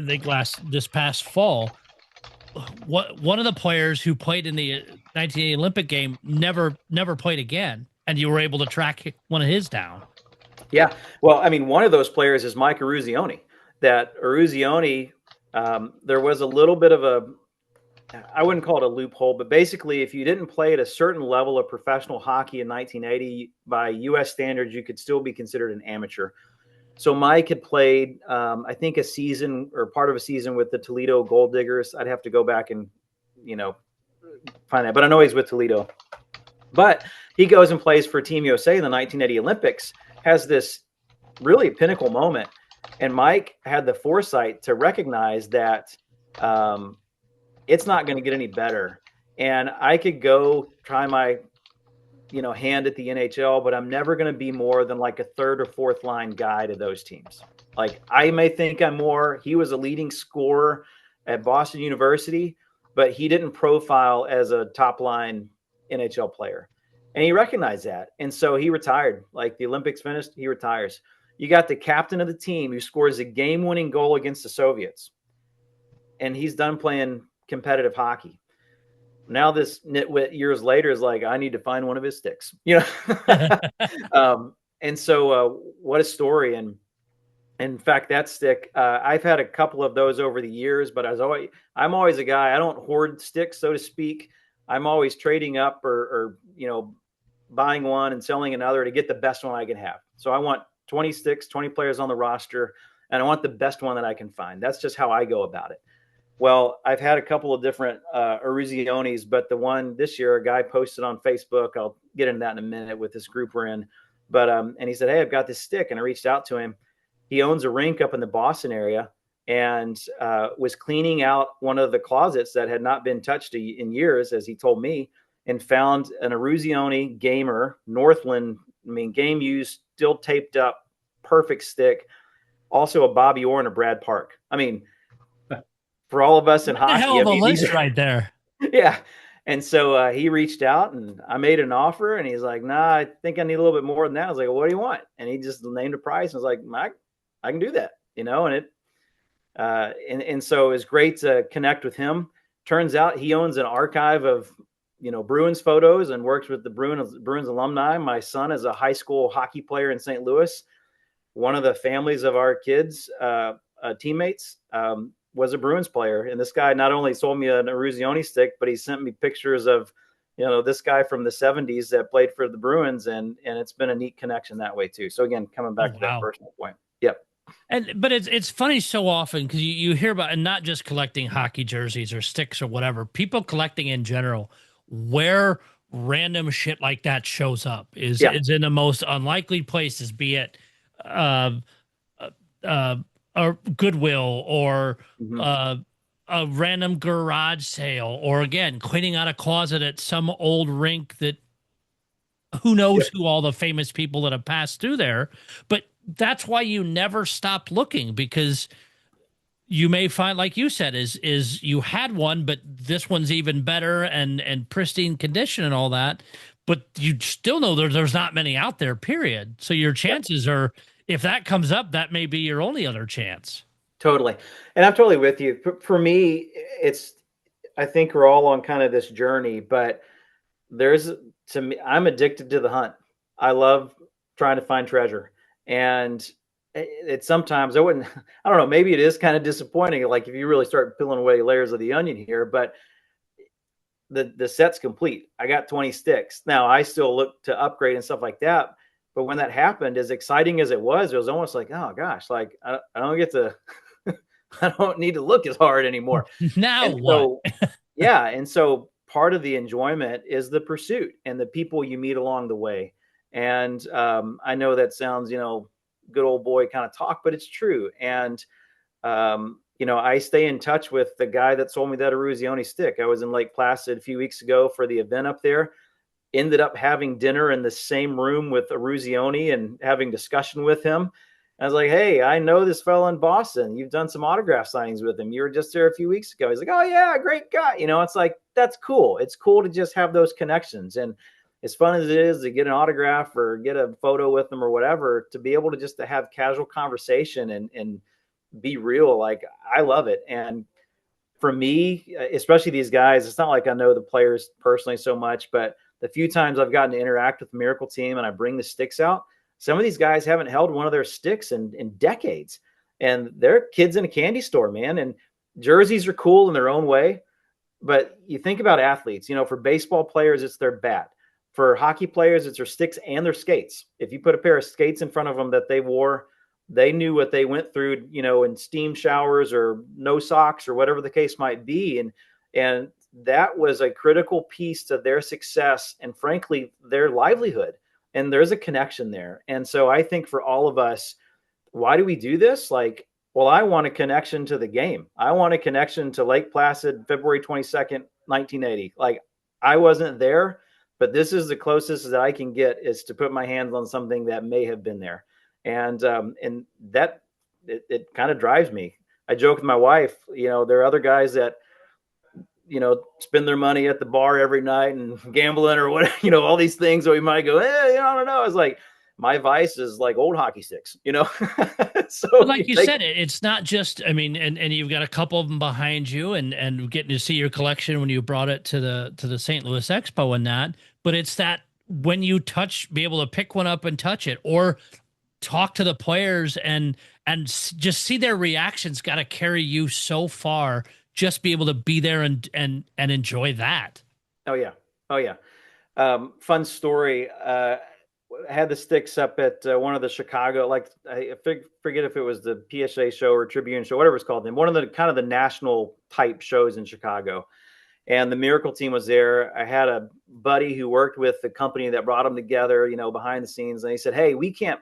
think this past fall. One of the players who played in the 1980 Olympic game never played again, and you were able to track one of his down. Yeah, well, one of those players is Mike Eruzione. That Eruzione, there was a little bit of I wouldn't call it a loophole, but basically, if you didn't play at a certain level of professional hockey in 1980, by U.S. standards, you could still be considered an amateur. So Mike had played, I think, a season or part of a season with the Toledo Gold Diggers. I'd have to go back and, find that. But I know he's with Toledo. But he goes and plays for Team USA in the 1980 Olympics, has this really pinnacle moment. And Mike had the foresight to recognize that it's not going to get any better. And I could go try my hand at the NHL, but I'm never going to be more than like a third or fourth line guy to those teams. Like I may think I'm more. He was a leading scorer at Boston University, but he didn't profile as a top line NHL player. And he recognized that. And so he retired. Like the Olympics finished, he retires. You got the captain of the team who scores a game-winning goal against the Soviets. And he's done playing competitive hockey. Now this nitwit years later is like, I need to find one of his sticks, and so what a story. And in fact, that stick, I've had a couple of those over the years, but I'm always a guy, I don't hoard sticks, so to speak. I'm always trading up or buying one and selling another to get the best one I can have. So I want 20 sticks, 20 players on the roster, and I want the best one that I can find. That's just how I go about it. Well, I've had a couple of different Eruzionis, but the one this year, a guy posted on Facebook. I'll get into that in a minute with this group we're in. But and he said, "Hey, I've got this stick," and I reached out to him. He owns a rink up in the Boston area, and was cleaning out one of the closets that had not been touched in years, as he told me, and found an Eruzione Gamer Northland. I mean, game used, still taped up, perfect stick. Also a Bobby Orr and a Brad Park. I mean, for all of us in hockey, hell of a list these are, right there. yeah. And so he reached out and I made an offer and he's like, "Nah, I think I need a little bit more than that." I was like, "Well, what do you want?" And he just named a price. And I was like, I can do that, you know? And and so it was great to connect with him. Turns out he owns an archive of, Bruins photos and works with the Bruins alumni. My son is a high school hockey player in St. Louis. One of the families of our kids, teammates, was a Bruins player. And this guy not only sold me an Eruzione stick, but he sent me pictures of, this guy from the 70s that played for the Bruins. And it's been a neat connection that way too. So again, coming back to that personal point. Yep. But it's funny so often because you hear about, and not just collecting hockey jerseys or sticks or whatever, people collecting in general, where random shit like that shows up is in the most unlikely places, be it a Goodwill or a random garage sale, or again, cleaning out a closet at some old rink that who knows who all the famous people that have passed through there. But that's why you never stop looking, because you may find, like you said, is you had one, but this one's even better and pristine condition and all that. But you still know there's not many out there, period. So your chances are, if that comes up, that may be your only other chance. Totally. And I'm totally with you. For me, I think we're all on kind of this journey, but to me, I'm addicted to the hunt. I love trying to find treasure. And it's sometimes I don't know, maybe it is kind of disappointing. Like if you really start peeling away layers of the onion here, but the set's complete. I got 20 sticks. Now I still look to upgrade and stuff like that. But when that happened, as exciting as it was almost like, oh gosh, like I don't get to, I don't need to look as hard anymore. Now and what? So, yeah. And so part of the enjoyment is the pursuit and the people you meet along the way. And I know that sounds, good old boy kind of talk, but it's true. And, I stay in touch with the guy that sold me that Eruzione stick. I was in Lake Placid a few weeks ago for the event up there. Ended up having dinner in the same room with Eruzione and having discussion with him. I was like, "Hey, I know this fellow in Boston. You've done some autograph signings with him. You were just there a few weeks ago." He's like, "Oh yeah, great guy." It's like, that's cool. It's cool to just have those connections. And as fun as it is to get an autograph or get a photo with them or whatever, to be able to have casual conversation and be real, like I love it. And for me, especially these guys, it's not like I know the players personally so much, but the few times I've gotten to interact with the Miracle team and I bring the sticks out, some of these guys haven't held one of their sticks in decades. And they're kids in a candy store, man. And jerseys are cool in their own way. But you think about athletes, for baseball players, it's their bat. For hockey players, it's their sticks and their skates. If you put a pair of skates in front of them that they wore, they knew what they went through, in steam showers or no socks or whatever the case might be. And that was a critical piece to their success and frankly, their livelihood. And there's a connection there. And so I think for all of us, why do we do this? Like, well, I want a connection to the game. I want a connection to Lake Placid, February 22nd, 1980. Like I wasn't there, but this is the closest that I can get is to put my hands on something that may have been there. And that it kind of drives me. I joke with my wife, there are other guys that, spend their money at the bar every night and gambling or what, all these things that we might go, I don't know. It's like, my vice is like old hockey sticks, So but like you said, it's not just, and you've got a couple of them behind you and getting to see your collection when you brought it to the St. Louis Expo and that, but it's that when you be able to pick one up and touch it or talk to the players and just see their reactions, got to carry you so far. Just be able to be there and enjoy that. Oh yeah. Fun story. had the sticks up at one of the Chicago, like I forget if it was the PSA show or Tribune show, whatever it's called. Then one of the kind of the national type shows in Chicago, and the Miracle team was there. I had a buddy who worked with the company that brought them together, behind the scenes, and he said, "Hey, we can't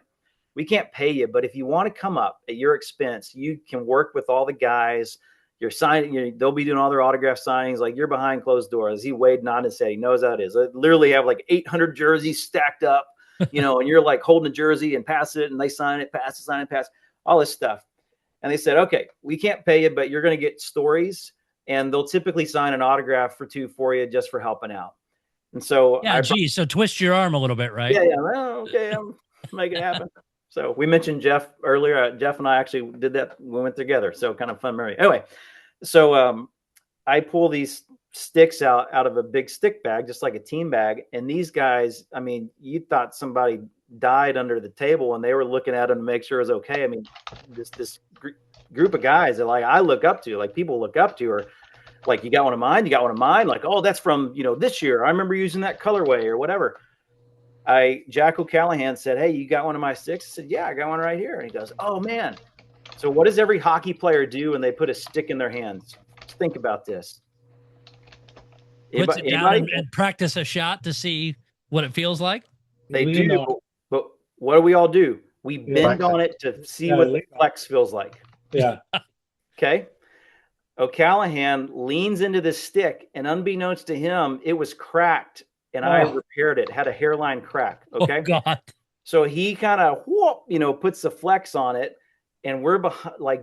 pay you, but if you want to come up at your expense, you can work with all the guys. You're signing, they'll be doing all their autograph signings, like you're behind closed doors." He waved, nodded, and said he knows how it is. I literally have like 800 jerseys stacked up, and you're like holding a jersey and pass it, and they sign it, pass it, sign it, pass, all this stuff. And they said, "Okay, we can't pay you, but you're going to get stories, and they'll typically sign an autograph or two for you just for helping out." And so, so twist your arm a little bit, right? Yeah. Well, okay, I'm making it happen. So we mentioned Jeff earlier. Jeff and I actually did that. We went together. So kind of fun memory. Anyway, so I pull these sticks out of a big stick bag, just like a team bag. And these guys, I mean, you thought somebody died under the table, and they were looking at them to make sure it was okay. I mean, this group of guys that like I look up to, like people look up to, or like, "You got one of mine? You got one of mine?" Like, "Oh, that's from this year. I remember using that colorway," or whatever. Jack O'Callahan said, "Hey, you got one of my sticks?" I said, "Yeah, I got one right here." And he goes, "Oh man." So what does every hockey player do when they put a stick in their hands? Think about this. Puts it down and practice a shot to see what it feels like. They do, but what do we all do? We bend on it to see what the flex feels like. Yeah. Okay. O'Callahan leans into this stick, and unbeknownst to him, it was cracked. And I repaired it. Had a hairline crack. Okay. Oh God. So he kind of puts the flex on it, and we're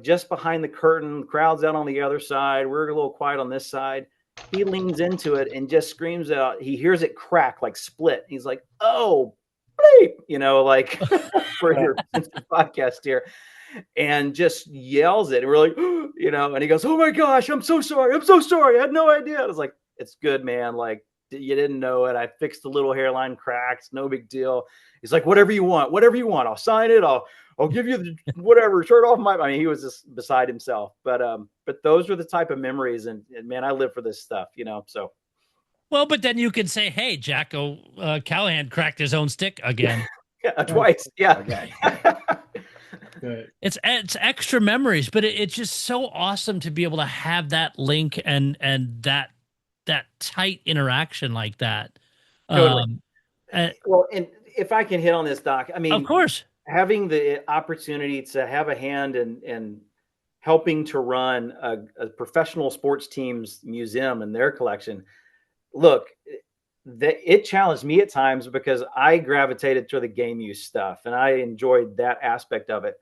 just behind the curtain. Crowd's out on the other side. We're a little quiet on this side. He leans into it and just screams out. He hears it crack, like split. He's like, "Oh, bleep," like for your podcast here, and just yells it. And we're like, and he goes, "Oh my gosh, I'm so sorry. I'm so sorry. I had no idea." I was like, "It's good, man. Like, you didn't know it. I fixed the little hairline cracks. No big deal." He's like, whatever you want. I'll sign it. I'll give you the whatever, shirt off my." I mean, he was just beside himself. But those were the type of memories, and man, I live for this stuff, So. Well, but then you can say, "Hey, Jack Callahan cracked his own stick again." Yeah, twice. Yeah. Good. It's extra memories, but it's just so awesome to be able to have that link and that tight interaction like that. Totally. Well, and if I can hit on this, Doc, I mean, of course, having the opportunity to have a hand in helping to run a professional sports team's museum and their collection, look, it challenged me at times because I gravitated to the game use stuff and I enjoyed that aspect of it.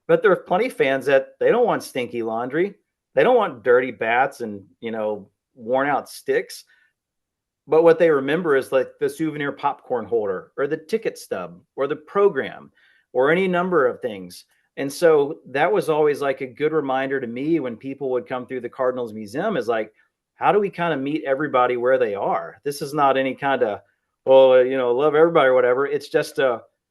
But there are plenty of fans that they don't want stinky laundry. They don't want dirty bats and, worn out sticks. But what they remember is like the souvenir popcorn holder or the ticket stub or the program or any number of things. And so that was always like a good reminder to me when people would come through the Cardinals Museum, is like, how do we kind of meet everybody where they are? This is not any kind of, love everybody or whatever. It's just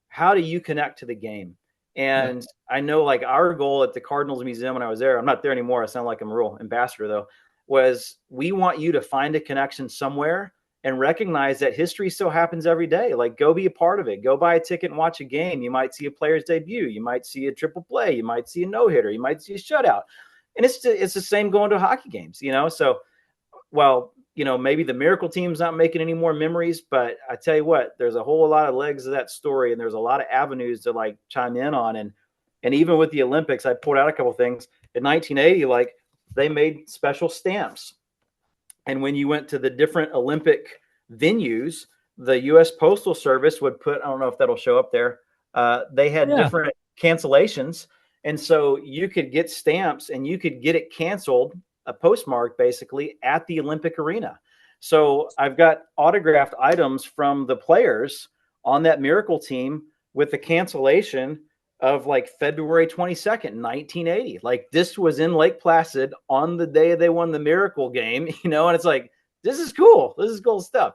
how do you connect to the game? And I know like our goal at the Cardinals Museum when I was there, I'm not there anymore. I sound like I'm a real ambassador though, was we want you to find a connection somewhere and recognize that history still happens every day. Like, go be a part of it. Go buy a ticket and watch a game. You might see a player's debut. You might see a triple play. You might see a no-hitter. You might see a shutout. And it's the same going to hockey games, So, well, maybe the Miracle team's not making any more memories, but I tell you what, there's a whole lot of legs of that story, and there's a lot of avenues to like chime in on. And even with the Olympics, I pulled out a couple things. In 1980, like, they made special stamps. And when you went to the different Olympic venues, the U.S. Postal Service would put, I don't know if that'll show up there. They had different cancellations. And so you could get stamps and you could get it canceled, a postmark basically, at the Olympic arena. So I've got autographed items from the players on that Miracle team with the cancellation of like February 22nd, 1980. Like, this was in Lake Placid on the day they won the Miracle game, and it's like, this is cool. This is cool stuff,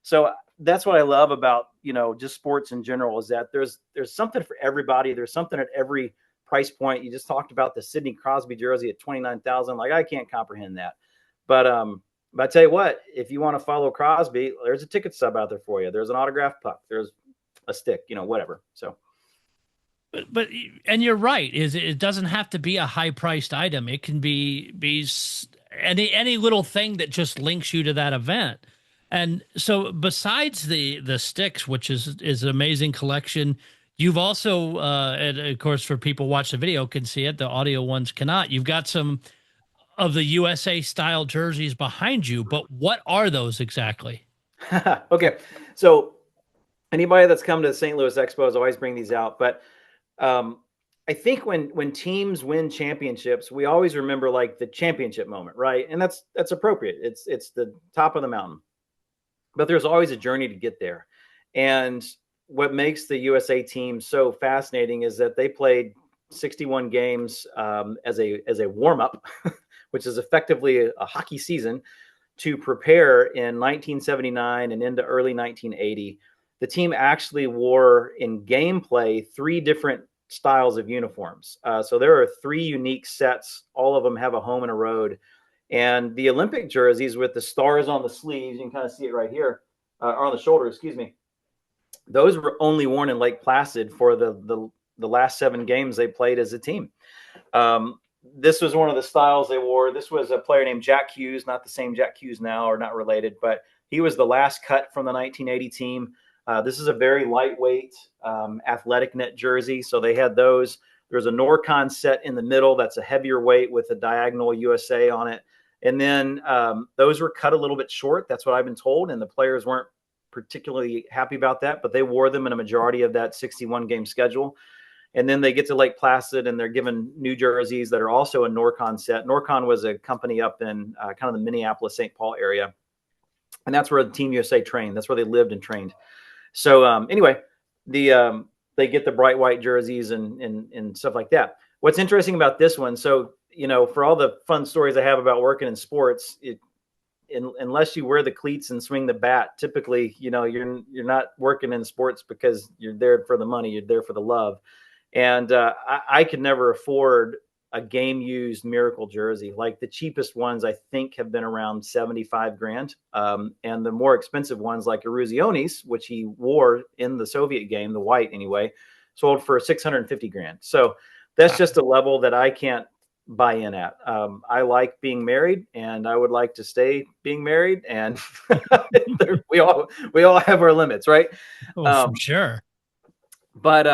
So that's what I love about, just sports in general, is that there's something for everybody. There's something at every price point. You just talked about the Sidney Crosby jersey at $29,000. Like, I can't comprehend that. But I tell you what, if you want to follow Crosby, there's a ticket stub out there for you. There's an autographed puck. There's a stick, whatever. So. But and you're right. It doesn't have to be a high priced item. It can be any little thing that just links you to that event. And so besides the sticks, which is an amazing collection, you've also and of course for people watch the video can see it. The audio ones cannot. You've got some of the USA style jerseys behind you. But what are those exactly? Okay, so anybody that's come to the St. Louis Expos always bring these out, but. I think when teams win championships, we always remember like the championship moment, right? And that's appropriate. It's the top of the mountain, but there's always a journey to get there. And what makes the USA team so fascinating is that they played 61 games as a warm up, which is effectively a hockey season, to prepare in 1979 and into early 1980. The team actually wore in gameplay 3 different styles of uniforms. So there are 3 unique sets. All of them have a home and a road. And the Olympic jerseys with the stars on the sleeves, you can kind of see it right here, or on the shoulder, excuse me. Those were only worn in Lake Placid for the last 7 games they played as a team. This was one of the styles they wore. This was a player named Jack Hughes, not the same Jack Hughes now, or not related, but he was the last cut from the 1980 team. This is a very lightweight athletic net jersey. So they had those. There's a Norcon set in the middle. That's a heavier weight with a diagonal USA on it. And then those were cut a little bit short. That's what I've been told. And the players weren't particularly happy about that, but they wore them in a majority of that 61 game schedule. And then they get to Lake Placid and they're given new jerseys that are also a Norcon set. Norcon was a company up in kind of the Minneapolis, St. Paul area. And that's where the Team USA trained. That's where they lived and trained. So anyway, they get the bright white jerseys and stuff like that. What's interesting about this one, so, for all the fun stories I have about working in sports, unless you wear the cleats and swing the bat, typically, you're not working in sports because you're there for the money, you're there for the love. And I could never afford a game used Miracle jersey. Like the cheapest ones, I think, have been around 75 grand. And the more expensive ones, like Eruzione's, which he wore in the Soviet game, the white anyway, sold for 650 grand. So that's just a level that I can't buy in at. I like being married, and I would like to stay being married. And we all have our limits, right? Oh, for sure. But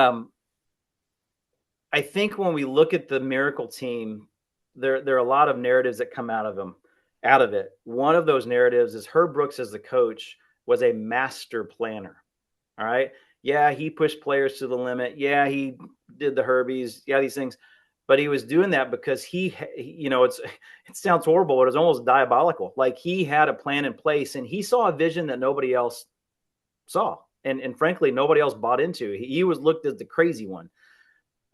I think when we look at the Miracle team, there are a lot of narratives that come out of it. One of those narratives is Herb Brooks as the coach was a master planner. All right. Yeah, he pushed players to the limit. Yeah, he did the Herbies. Yeah, these things. But he was doing that because it sounds horrible, but it was almost diabolical. Like he had a plan in place and he saw a vision that nobody else saw. And frankly, nobody else bought into. He was looked as the crazy one.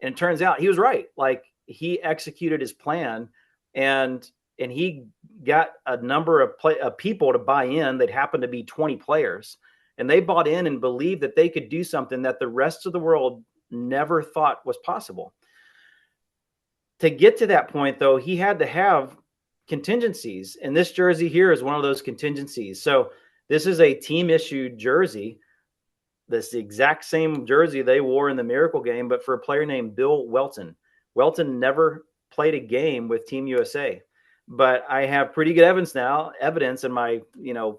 And it turns out he was right. Like he executed his plan and he got a number of people to buy in that happened to be 20 players. And they bought in and believed that they could do something that the rest of the world never thought was possible. To get to that point, though, he had to have contingencies. And this jersey here is one of those contingencies. So this is a team issued jersey. That's the exact same jersey they wore in the Miracle game, but for a player named Bill Welton. Welton never played a game with Team USA, but I have pretty good evidence in my,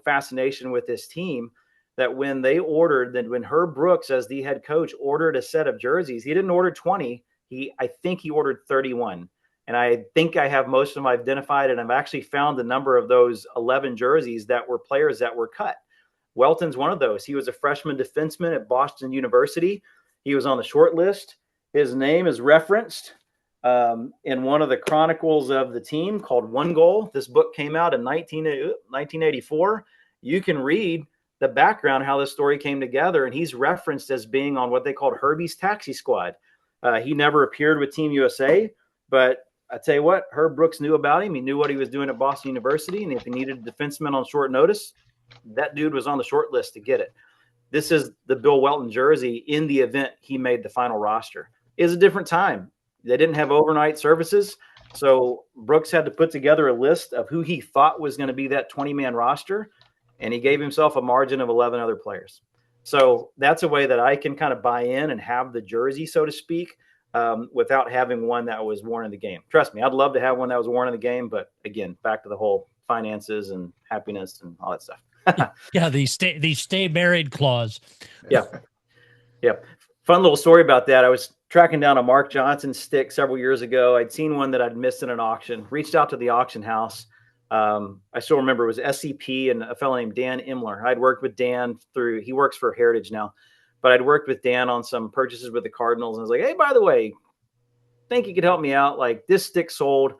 fascination with this team that when when Herb Brooks as the head coach ordered a set of jerseys, he didn't order 20. I think he ordered 31. And I think I have most of them identified, and I've actually found the number of those 11 jerseys that were players that were cut. Welton's one of those. He was a freshman defenseman at Boston University. He was on the short list. His name is referenced in one of the chronicles of the team called One Goal. This book came out in 1984. You can read the background, how this story came together, and he's referenced as being on what they called Herbie's taxi squad. He never appeared with Team USA, but I tell you what, Herb Brooks knew about him. He knew what he was doing at Boston University, and if he needed a defenseman on short notice, that dude was on the short list to get it. This is the Bill Welton jersey in the event he made the final roster. It was a different time. They didn't have overnight services. So Brooks had to put together a list of who he thought was going to be that 20-man roster, and he gave himself a margin of 11 other players. So that's a way that I can kind of buy in and have the jersey, so to speak, without having one that was worn in the game. Trust me, I'd love to have one that was worn in the game, but again, back to the whole finances and happiness and all that stuff. Yeah, the stay married clause. Yeah. Fun little story about that. I was tracking down a Mark Johnson stick several years ago. I'd seen one that I'd missed in an auction, reached out to the auction house. I still remember it was SCP and a fellow named Dan Imler. I'd worked with Dan he works for Heritage now, but I'd worked with Dan on some purchases with the Cardinals. And I was like, hey, by the way, think you could help me out. Like, this stick sold.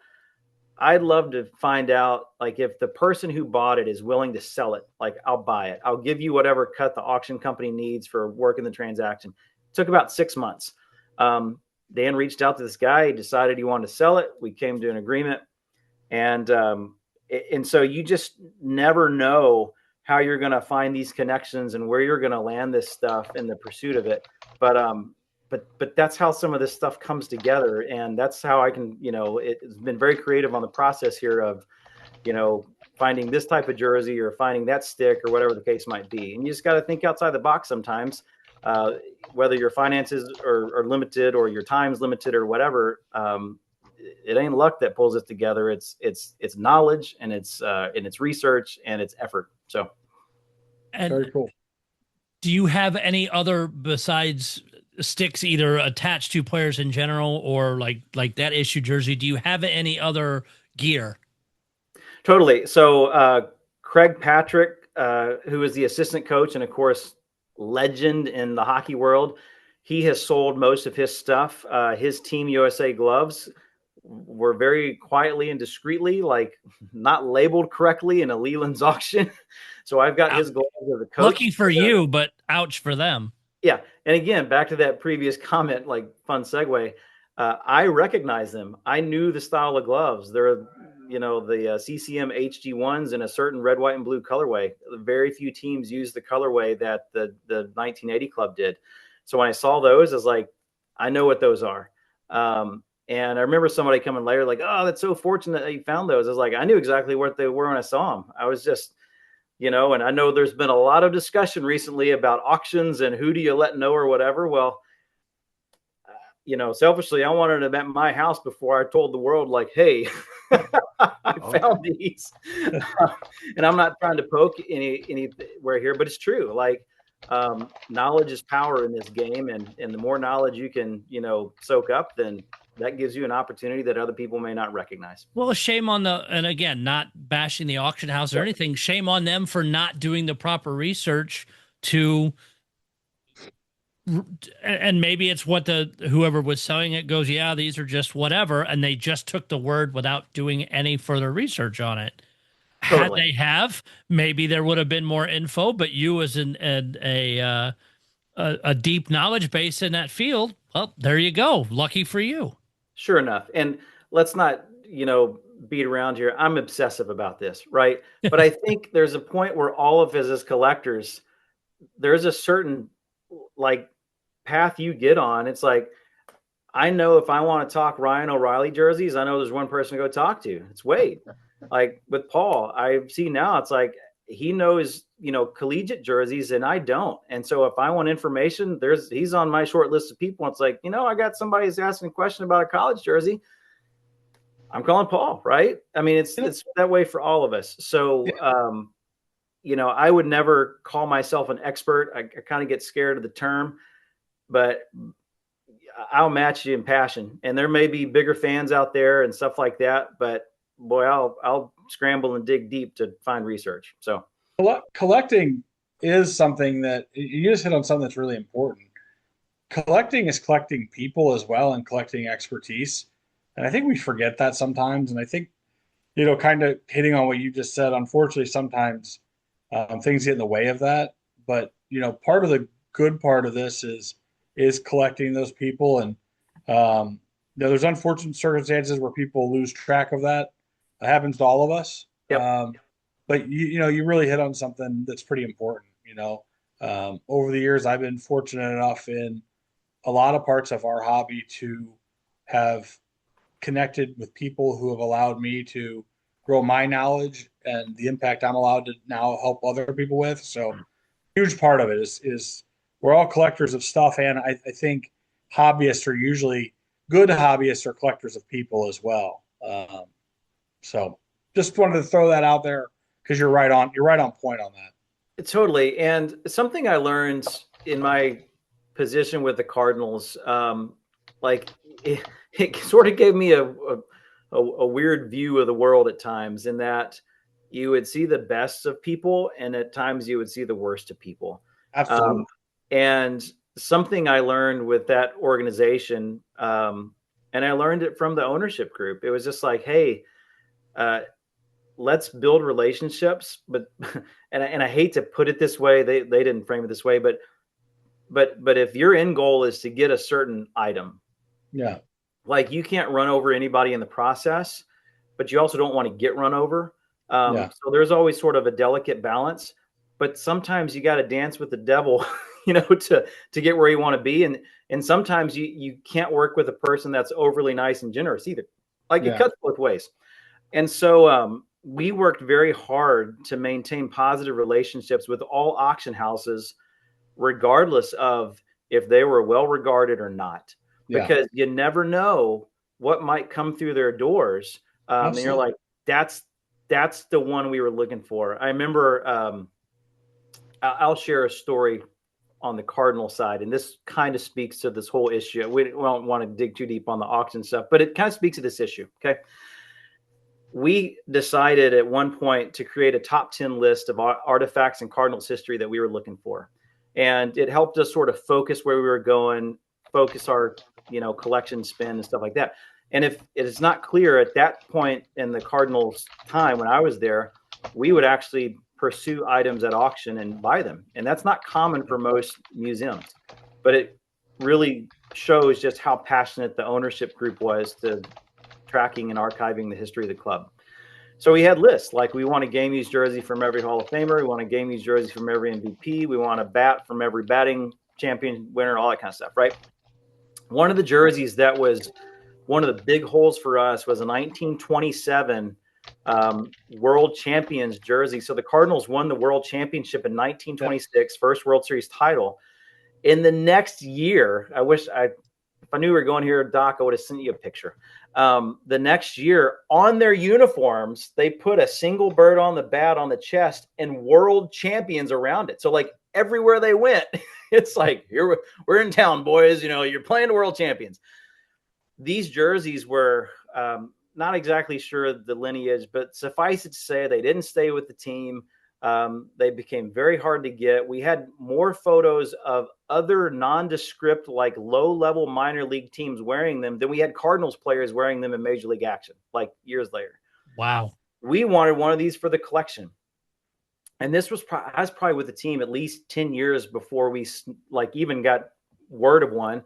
I'd love to find out, like, if the person who bought it is willing to sell it, like, I'll buy it. I'll give you whatever cut the auction company needs for working the transaction. It took about 6 months. Dan reached out to this guy. He decided he wanted to sell it. We came to an agreement. And so you just never know how you're going to find these connections and where you're going to land this stuff in the pursuit of it. But that's how some of this stuff comes together. And that's how I can, it's been very creative on the process here of, finding this type of jersey or finding that stick or whatever the case might be. And you just got to think outside the box sometimes, whether your finances are limited or your time's limited or whatever. It ain't luck that pulls it together. It's knowledge and it's research and it's effort. So very cool. Do you have any other besides sticks either attached to players in general or like that issue jersey? Do you have any other gear? Totally. So Craig Patrick, who is the assistant coach and of course legend in the hockey world, he has sold most of his stuff. His Team USA gloves were very quietly and discreetly, like, not labeled correctly in a Leland's auction. So I've got his gloves as a coach. Lucky for you, but ouch for them. Yeah. And again, back to that previous comment, like, fun segue. I recognize them. I knew the style of gloves. They're, the CCM HG1s in a certain red, white, and blue colorway. Very few teams use the colorway that the 1980 club did. So when I saw those, I was like, I know what those are. And I remember somebody coming later like, oh, that's so fortunate that you found those. I was like, I knew exactly what they were when I saw them. I was just, and I know there's been a lot of discussion recently about auctions and who do you let know or whatever. Well, selfishly, I wanted them at my house before I told the world, like, hey, I found these. And I'm not trying to poke anywhere here, but it's true. Like, knowledge is power in this game. And the more knowledge you can, soak up, then that gives you an opportunity that other people may not recognize. Well, shame on and again, not bashing the auction house or anything, shame on them for not doing the proper research and maybe it's what whoever was selling it goes, yeah, these are just whatever. And they just took the word without doing any further research on it. Totally. Had they maybe there would have been more info, but you as a deep knowledge base in that field, well, there you go. Lucky for you. Sure enough. And let's not, beat around here. I'm obsessive about this, right? But I think there's a point where all of us as collectors, there's a certain path you get on. It's like, I know if I want to talk Ryan O'Reilly jerseys, I know there's one person to go talk to. It's Wade. Like with Paul, I see now it's like he knows, collegiate jerseys and I don't. And so if I want information, he's on my short list of people. It's like, I got somebody who's asking a question about a college jersey. I'm calling Paul, right? I mean, it's that way for all of us. So, I would never call myself an expert. I kind of get scared of the term, but I'll match you in passion. And there may be bigger fans out there and stuff like that, but boy, I'll scramble and dig deep to find research. So collecting is something that you just hit on something that's really important. Collecting is collecting people as well and collecting expertise. And I think we forget that sometimes. And I think, kind of hitting on what you just said, unfortunately, sometimes things get in the way of that. But, part of the good part of this is collecting those people. And there's unfortunate circumstances where people lose track of that. It happens to all of us. Yep. But you really hit on something that's pretty important. Over the years, I've been fortunate enough in a lot of parts of our hobby to have connected with people who have allowed me to grow my knowledge and the impact I'm allowed to now help other people with. So, huge part of it is we're all collectors of stuff, and I think hobbyists are usually good hobbyists or collectors of people as well. So just wanted to throw that out there because you're right on point on that. Totally. And something I learned in my position with the Cardinals, like it sort of gave me a weird view of the world at times, in that you would see the best of people and at times you would see the worst of people. Absolutely. And something I learned with that organization, and I learned it from the ownership group. It was just like, hey, let's build relationships. But and I hate to put it this way, they didn't frame it this way, but if your end goal is to get a certain item, yeah, like you can't run over anybody in the process, but you also don't want to get run over. So there's always sort of a delicate balance, but sometimes you got to dance with the devil, to get where you want to be. And sometimes you can't work with a person that's overly nice and generous either. Like it cuts both ways. And so we worked very hard to maintain positive relationships with all auction houses, regardless of if they were well regarded or not, because you never know what might come through their doors. And you're like, that's the one we were looking for. I remember, I'll share a story on the Cardinal side, and this kind of speaks to this whole issue. We don't want to dig too deep on the auction stuff, but it kind of speaks to this issue. Okay. We decided at one point to create a top 10 list of artifacts in Cardinals history that we were looking for. And it helped us sort of focus where we were going, focus our, collection spend and stuff like that. And if it is not clear at that point in the Cardinals time when I was there, we would actually pursue items at auction and buy them. And that's not common for most museums, but it really shows just how passionate the ownership group was to tracking and archiving the history of the club. So we had lists like, we want a game used jersey from every Hall of Famer. We want a game used jersey from every MVP. We want a bat from every batting champion winner, all that kind of stuff, right? One of the jerseys that was one of the big holes for us was a 1927 World Champions jersey. So the Cardinals won the World Championship in 1926, first World Series title. In the next year, if I knew we were going here, Doc, I would have sent you a picture. The next year on their uniforms, they put a single bird on the bat on the chest and world champions around it. So like everywhere they went, it's like, here we're in town, boys. You're playing the world champions. These jerseys were not exactly sure the lineage, but suffice it to say, they didn't stay with the team. They became very hard to get. We had more photos of other nondescript, like low-level minor league teams wearing them than we had Cardinals players wearing them in Major League action, like years later. Wow. We wanted one of these for the collection. And this was probably with the team at least 10 years before we even got word of one.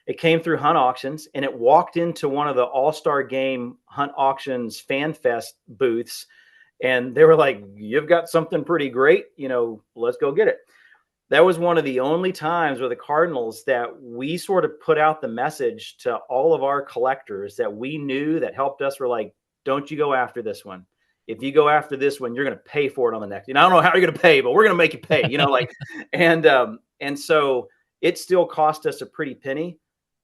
It came through Hunt Auctions, and it walked into one of the All-Star Game Hunt Auctions Fan Fest booths. And they were like, you've got something pretty great, let's go get it. That was one of the only times with the Cardinals that we sort of put out the message to all of our collectors that we knew that helped us. Were like, don't you go after this one. If you go after this one, you're going to pay for it on the next. I don't know how you're going to pay, but we're going to make you pay, and so it still cost us a pretty penny.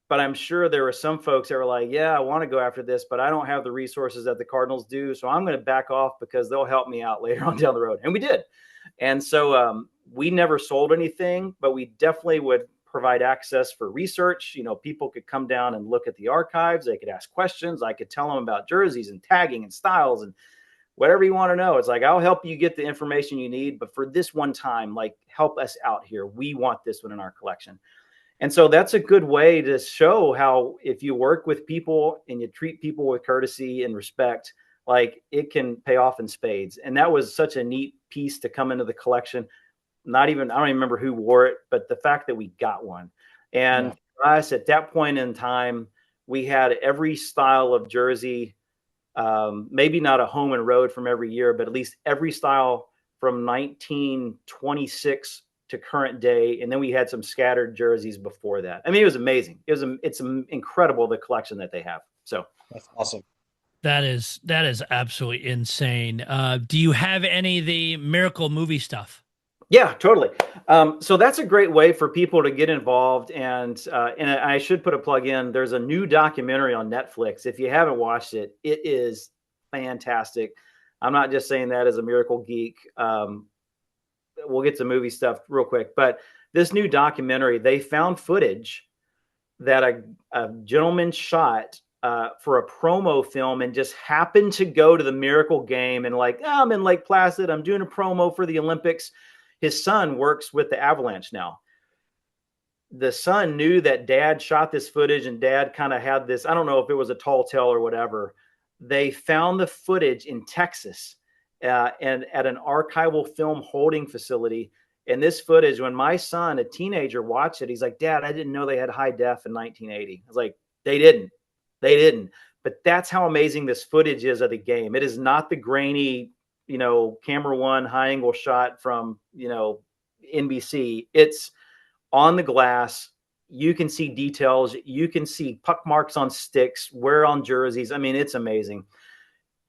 But I'm sure there were some folks that were like, yeah, I want to go after this, but I don't have the resources that the Cardinals do. So I'm going to back off because they'll help me out later on down the road. And we did. And so we never sold anything, but we definitely would provide access for research. People could come down and look at the archives. They could ask questions. I could tell them about jerseys and tagging and styles and whatever you want to know. It's like, I'll help you get the information you need. But for this one time, help us out here. We want this one in our collection. And so that's a good way to show how if you work with people and you treat people with courtesy and respect, it can pay off in spades. And that was such a neat piece to come into the collection. I don't even remember who wore it, but the fact that we got one. And for us at that point in time, we had every style of jersey, maybe not a home and road from every year, but at least every style from 1926 to current day. And then we had some scattered jerseys before that. I mean, it was amazing. It's incredible, the collection that they have. So that's awesome. That is absolutely insane. Do you have any of the Miracle movie stuff? Yeah, totally. So that's a great way for people to get involved. And I should put a plug in. There's a new documentary on Netflix. If you haven't watched it, it is fantastic. I'm not just saying that as a miracle geek. We'll get to movie stuff real quick, but this new documentary, they found footage that a gentleman shot for a promo film and just happened to go to the Miracle game and like, I'm in Lake Placid. I'm doing a promo for the Olympics. His son works with the Avalanche now. The son knew that dad shot this footage and dad kind of had this, I don't know if it was a tall tale or whatever. They found the footage in Texas and at an archival film holding facility. And this footage, when my son, a teenager, watched it, he's like, Dad, I didn't know they had high def in 1980. I was like, they didn't. But that's how amazing this footage is of the game. It is not the grainy, camera one high angle shot from, NBC. It's on the glass. You can see details. You can see puck marks on sticks, wear on jerseys. I mean, it's amazing.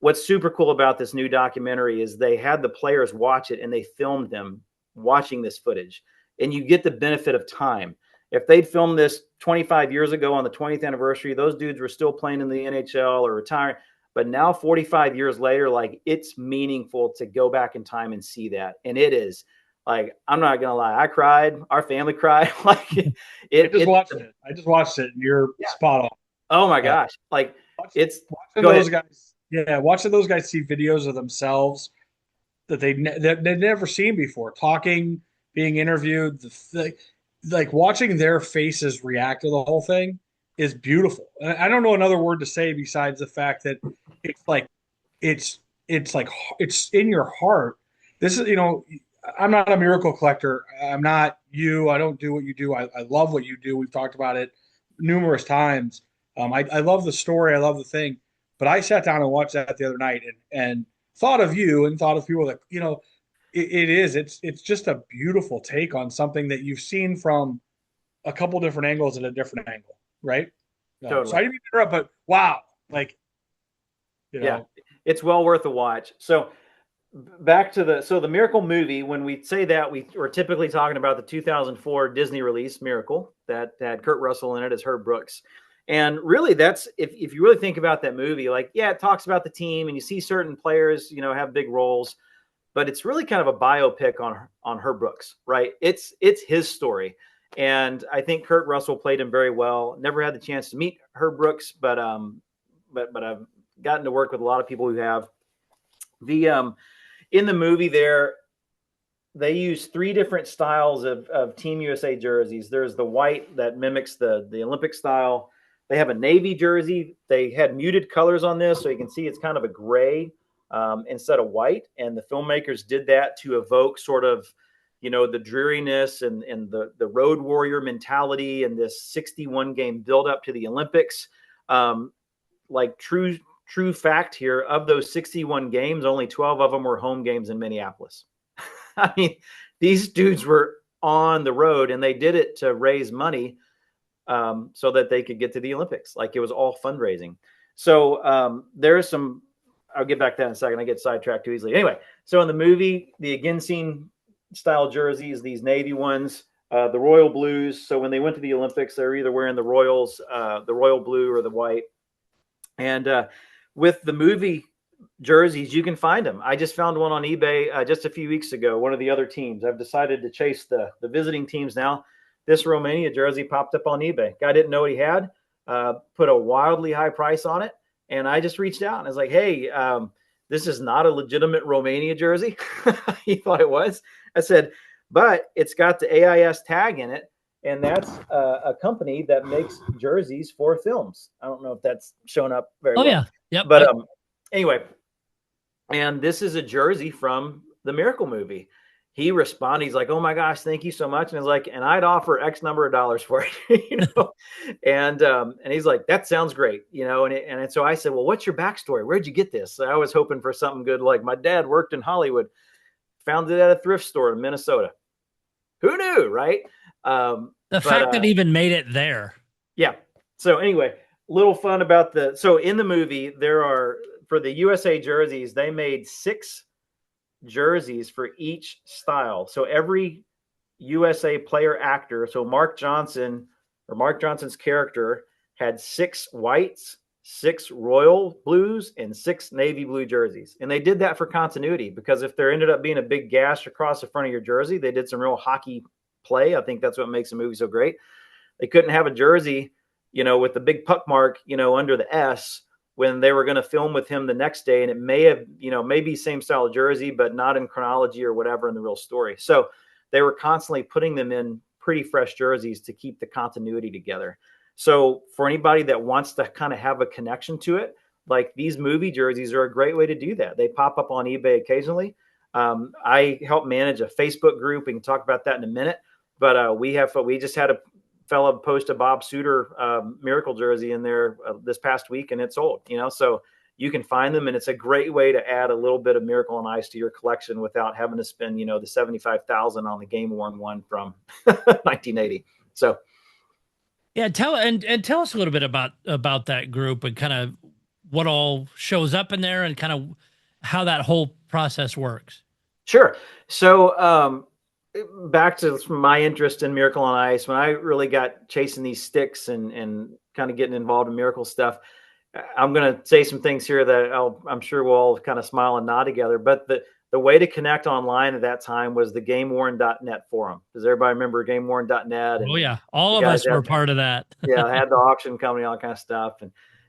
What's super cool about this new documentary is they had the players watch it and they filmed them watching this footage, and you get the benefit of time. If they'd filmed this 25 years ago on the 20th anniversary, those dudes were still playing in the NHL or retiring. But now 45 years later, like, it's meaningful to go back in time and see that. And it is, like, I'm not going to lie. I cried. Our family cried. Like I just watched it. And you're spot on. Oh my gosh. Like it's watching those guys. Yeah. Watching those guys see videos of themselves that they've never seen before, talking, being interviewed, like watching their faces react to the whole thing is beautiful. I don't know another word to say besides the fact that it's in your heart. This is, I'm not a miracle collector. I'm not you. I don't do what you do. I love what you do. We've talked about it numerous times. I love the story. I love the thing. But I sat down and watched that the other night and thought of you and thought of people that, it's just a beautiful take on something that you've seen from a couple different angles at a different angle, right? Totally. So I didn't mean to interrupt, but wow, yeah, it's well worth a watch. So back to the Miracle movie. When we say that, we're typically talking about the 2004 Disney release Miracle that had Kurt Russell in it as Herb Brooks. And really, that's if you really think about that movie, like, yeah, it talks about the team and you see certain players, have big roles, but it's really kind of a biopic on Herb Brooks, right? It's his story. And I think Kurt Russell played him very well. Never had the chance to meet Herb Brooks, but I've gotten to work with a lot of people who have. In the movie there, they use 3 different styles of Team USA jerseys. There's the white that mimics the Olympic style. They have a navy jersey. They had muted colors on this, so you can see it's kind of a gray instead of white. And the filmmakers did that to evoke sort of, the dreariness and the road warrior mentality and this 61 game buildup to the Olympics. Like true fact here, of those 61 games, only 12 of them were home games in Minneapolis. I mean, these dudes were on the road, and they did it to raise money so that they could get to the Olympics. Like, it was all fundraising. So there's some, I'll get back to that in a second. I get sidetracked too easily. Anyway, so in the movie, the Ginseng style jerseys, these navy ones, the royal blues. So when they went to the Olympics, they're either wearing the Royals, the royal blue or the white. And with the movie jerseys, you can find them. I just found one on eBay just a few weeks ago, one of the other teams. I've decided to chase the visiting teams now. This Romania jersey popped up on eBay. Guy didn't know what he had, put a wildly high price on it. And I just reached out and I was like, hey, this is not a legitimate Romania jersey. He thought it was. I said, but it's got the AIS tag in it. And that's a company that makes jerseys for films. I don't know if that's shown up very well. Oh, yeah. Yep. But anyway, and this is a jersey from the Miracle movie. He responded, he's like, oh my gosh, thank you so much. And I was like, and I'd offer X number of dollars for it, And he's like, that sounds great, And so I said, well, what's your backstory? Where'd you get this? So I was hoping for something good. Like, my dad worked in Hollywood, found it at a thrift store in Minnesota. Who knew, right? The fact that it even made it there. Yeah. So anyway, little fun about so in the movie, there are, for the USA jerseys, they made 6 jerseys for each style. So every USA player actor, so Mark Johnson's character had 6 whites, 6 royal blues, and 6 navy blue jerseys. And they did that for continuity, because if there ended up being a big gash across the front of your jersey, they did some real hockey play. I think that's what makes a movie so great. They couldn't have a jersey, with the big puck mark, under the S, when they were going to film with him the next day. And it may have, maybe same style of jersey, but not in chronology or whatever in the real story. So they were constantly putting them in pretty fresh jerseys to keep the continuity together. So for anybody that wants to kind of have a connection to it, like, these movie jerseys are a great way to do that. They pop up on eBay occasionally. I help manage a Facebook group. We can talk about that in a minute. But we just had a fella post a Bob Suter Miracle jersey in there this past week, and it sold. So you can find them, and it's a great way to add a little bit of Miracle on Ice to your collection without having to spend the $75,000 on the game worn one from 1980. So. Yeah, tell us a little bit about that group and kind of what all shows up in there and kind of how that whole process works. Sure. So back to my interest in Miracle on Ice, when I really got chasing these sticks and kind of getting involved in Miracle stuff, I'm going to say some things here that I'm sure we'll all kind of smile and nod together. But the way to connect online at that time was the GameWorn.net forum. Does everybody remember GameWorn.net? Oh yeah, all of us were part of that. Yeah, I had the auction company, all that kind of stuff,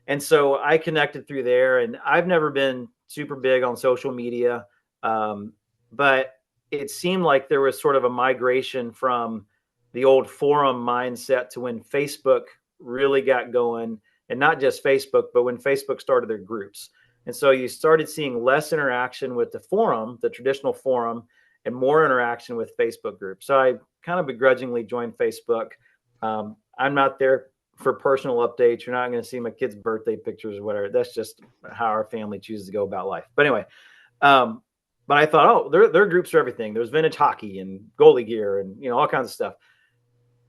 and so I connected through there. And I've never been super big on social media, but it seemed like there was sort of a migration from the old forum mindset to when Facebook really got going, and not just Facebook, but when Facebook started their groups. And so you started seeing less interaction with the forum, the traditional forum, and more interaction with Facebook groups. So I kind of begrudgingly joined Facebook. I'm not there for personal updates. You're not going to see my kids' birthday pictures or whatever. That's just how our family chooses to go about life. But anyway, but I thought, there are groups for everything. There's vintage hockey and goalie gear and all kinds of stuff.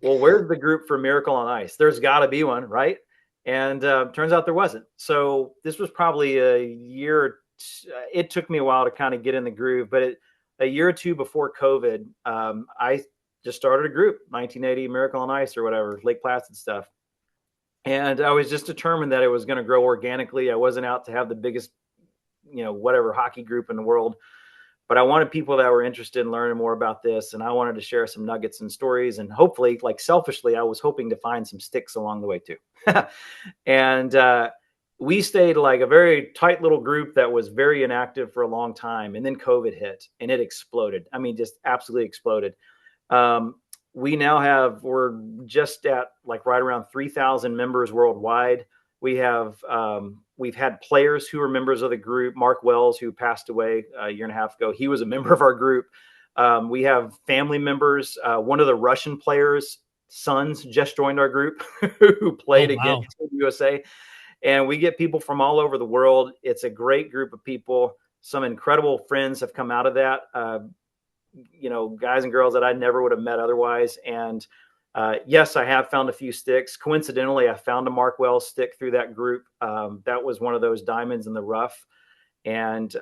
Well, where's the group for Miracle on Ice? There's got to be one, right? And turns out there wasn't. So this was probably a year. It took me a while to kind of get in the groove, but a year or two before COVID, I just started a group, 1980 Miracle on Ice or whatever, Lake Placid stuff. And I was just determined that it was going to grow organically. I wasn't out to have the biggest, whatever hockey group in the world, but I wanted people that were interested in learning more about this. And I wanted to share some nuggets and stories. And hopefully, like, selfishly, I was hoping to find some sticks along the way too. And we stayed like a very tight little group that was very inactive for a long time. And then COVID hit and it exploded. I mean, just absolutely exploded. We're just at like right around 3,000 members worldwide. We've had players who are members of the group. Mark Wells, who passed away a year and a half ago, he was a member of our group. We have family members. One of the Russian players' sons just joined our group who played against the USA. And we get people from all over the world. It's a great group of people. Some incredible friends have come out of that, guys and girls that I never would have met otherwise. And yes, I have found a few sticks. Coincidentally, I found a Mark Wells stick through that group. That was one of those diamonds in the rough. And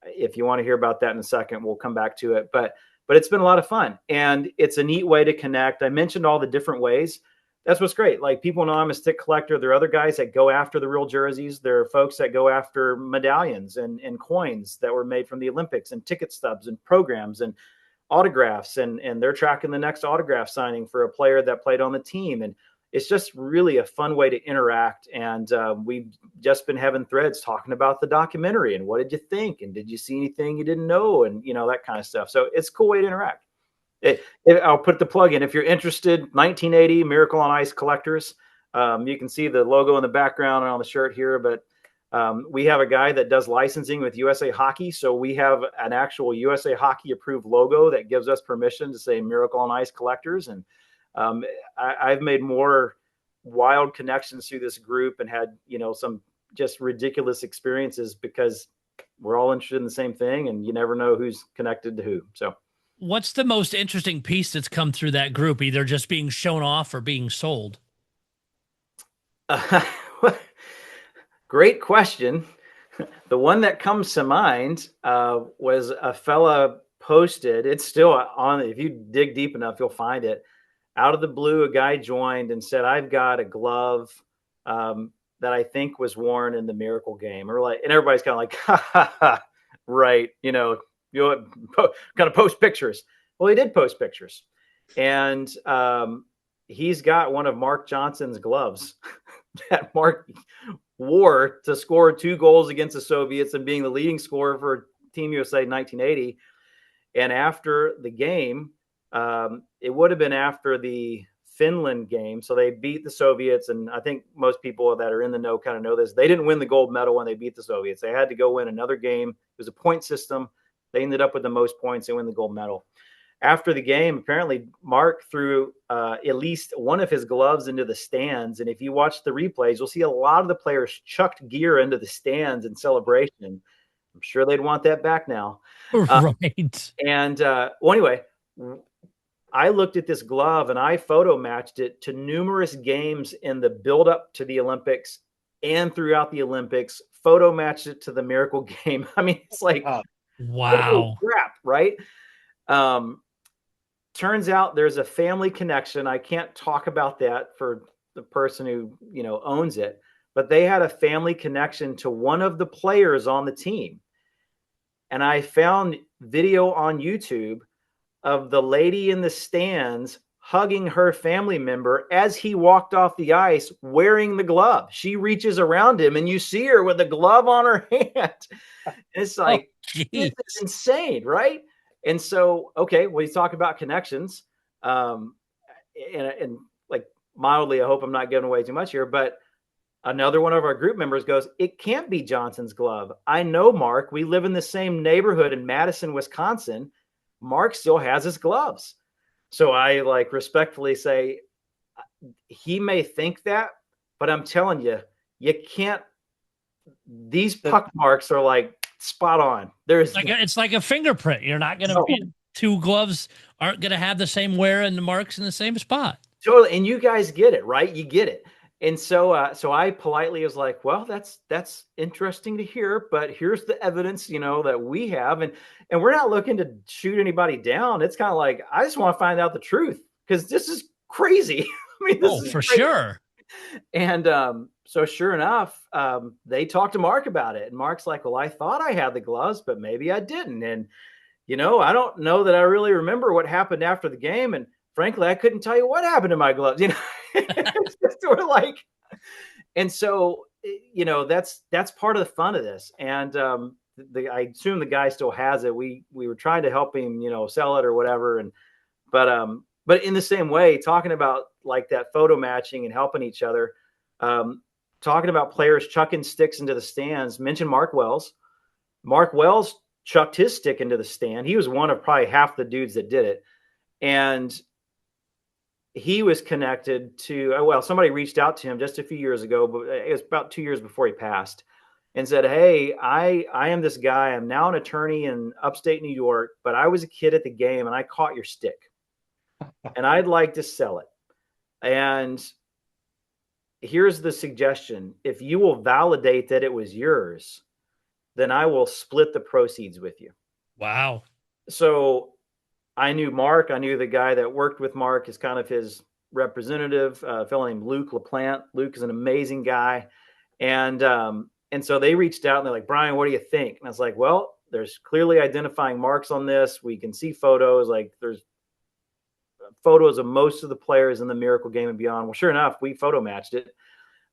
if you want to hear about that in a second, we'll come back to it. But it's been a lot of fun. And it's a neat way to connect. I mentioned all the different ways. That's what's great. Like, people know I'm a stick collector. There are other guys that go after the real jerseys. There are folks that go after medallions and coins that were made from the Olympics and ticket stubs and programs and autographs. And they're tracking the next autograph signing for a player that played on the team. And it's just really a fun way to interact. And we've just been having threads talking about the documentary and what did you think? And did you see anything you didn't know? And, that kind of stuff. So it's a cool way to interact. I'll put the plug in. If you're interested, 1980 Miracle on Ice collectors. You can see the logo in the background and on the shirt here, but we have a guy that does licensing with USA Hockey. So we have an actual USA Hockey approved logo that gives us permission to say Miracle on Ice collectors. And I've made more wild connections through this group and had, some just ridiculous experiences because we're all interested in the same thing and you never know who's connected to who. So. What's the most interesting piece that's come through that group, either just being shown off or being sold? Great question. The one that comes to mind was a fella posted. It's still on. If you dig deep enough, you'll find it. Out of the blue, a guy joined and said, "I've got a glove that I think was worn in the Miracle game." Or like, and everybody's kind of like, "Ha ha ha!" Right? You kind of post pictures. Well, he did post pictures, and he's got one of Mark Johnson's gloves that Mark wore to score 2 goals against the Soviets and being the leading scorer for Team USA in 1980. And after the game, it would have been after the Finland game. So they beat the Soviets. And I think most people that are in the know kind of know this. They didn't win the gold medal when they beat the Soviets. They had to go win another game. It was a point system. They ended up with the most points and win the gold medal. After the game, apparently Mark threw at least one of his gloves into the stands. And if you watch the replays, you'll see a lot of the players chucked gear into the stands in celebration. I'm sure they'd want that back now. Right. And well, anyway, I looked at this glove and I photo matched it to numerous games in the build up to the Olympics and throughout the Olympics, photo matched it to the Miracle game. I mean, it's like, wow, crap, right? Turns out there's a family connection. I can't talk about that for the person who, owns it, but they had a family connection to one of the players on the team. And I found video on YouTube of the lady in the stands hugging her family member as he walked off the ice wearing the glove. She reaches around him and you see her with the glove on her hand. It's like, this is insane, right? And so, okay, well, you talk about connections, and like mildly, I hope I'm not giving away too much here, but another one of our group members goes, "It can't be Johnson's glove. I know Mark. We live in the same neighborhood in Madison, Wisconsin. Mark still has his gloves." So I respectfully say, he may think that, but I'm telling you, you can't. These puck marks are like spot on. It's like a fingerprint. You're not going to two gloves aren't going to have the same wear and the marks in the same spot. Totally. And you guys get it, right? You get it. And so, so I politely was like, well, that's interesting to hear, but here's the evidence, that we have. And we're not looking to shoot anybody down. It's kind of like, I just want to find out the truth because this is crazy. I mean, this is for crazy. Sure. And, so sure enough, they talked to Mark about it and Mark's like, well, I thought I had the gloves, but maybe I didn't. And, I don't know that I really remember what happened after the game. And frankly, I couldn't tell you what happened to my gloves, It's just sort of like, and so, that's part of the fun of this. And, I assume the guy still has it. We were trying to help him, sell it or whatever. And, but in the same way, talking about like that photo matching and helping each other, talking about players chucking sticks into the stands, mentioned Mark Wells. Mark Wells chucked his stick into the stand. He was one of probably half the dudes that did it. And he was connected to, somebody reached out to him just a few years ago, but it was about 2 years before he passed and said, "Hey, I am this guy. I'm now an attorney in upstate New York, but I was a kid at the game and I caught your stick and I'd like to sell it. And here's the suggestion. If you will validate that it was yours, then I will split the proceeds with you." Wow. So I knew Mark. I knew the guy that worked with Mark is kind of his representative, a fellow named Luke LaPlante. Luke is an amazing guy. And so they reached out and they're like, "Brian, what do you think?" And I was like, well, there's clearly identifying marks on this. We can see photos. Like there's photos of most of the players in the Miracle game and beyond. Well, sure enough, we photo matched it.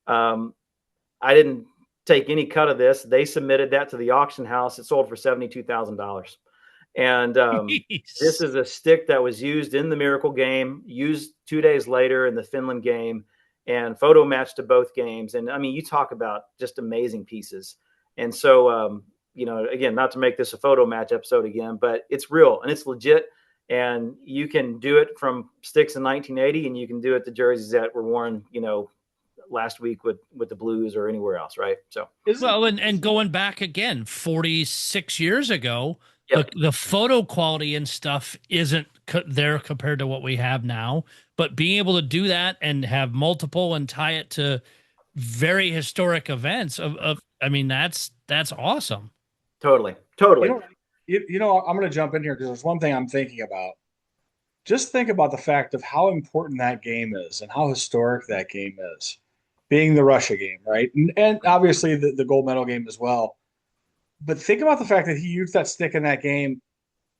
I didn't take any cut of this. They submitted that to the auction house. It sold for $72,000. And this is a stick that was used in the Miracle game, used 2 days later in the Finland game, and photo matched to both games. And I mean, you talk about just amazing pieces. And so, again, not to make this a photo match episode again, but it's real and it's legit. And you can do it from sticks in 1980, and you can do it to jerseys that were worn, last week with the Blues or anywhere else, right? So, well, and going back again, 46 years ago, yep. the photo quality and stuff isn't there compared to what we have now. But being able to do that and have multiple and tie it to very historic events I mean, that's That's awesome. Totally. You know, I'm going to jump in here because there's one thing I'm thinking about. Just think about the fact of how important that game is and how historic that game is, being the Russia game, right? And obviously the gold medal game as well. But think about the fact that he used that stick in that game.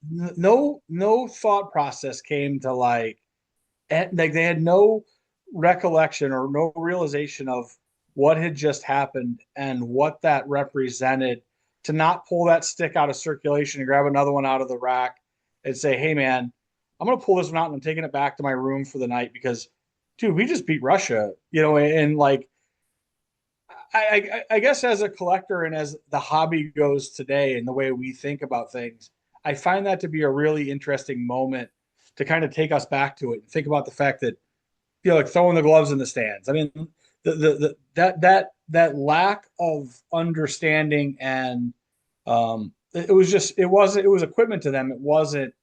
No thought process came to like they had no recollection or no realization of what had just happened and what that represented, to not pull that stick out of circulation and grab another one out of the rack and say, hey man, I'm going to pull this one out and I'm taking it back to my room for the night because, dude, we just beat Russia, you know, and like, I guess as a collector and as the hobby goes today and the way we think about things, I find that to be a really interesting moment to kind of take us back to it and think about the fact that, you know, like throwing the gloves in the stands. I mean, that lack of understanding and it was equipment to them. It wasn't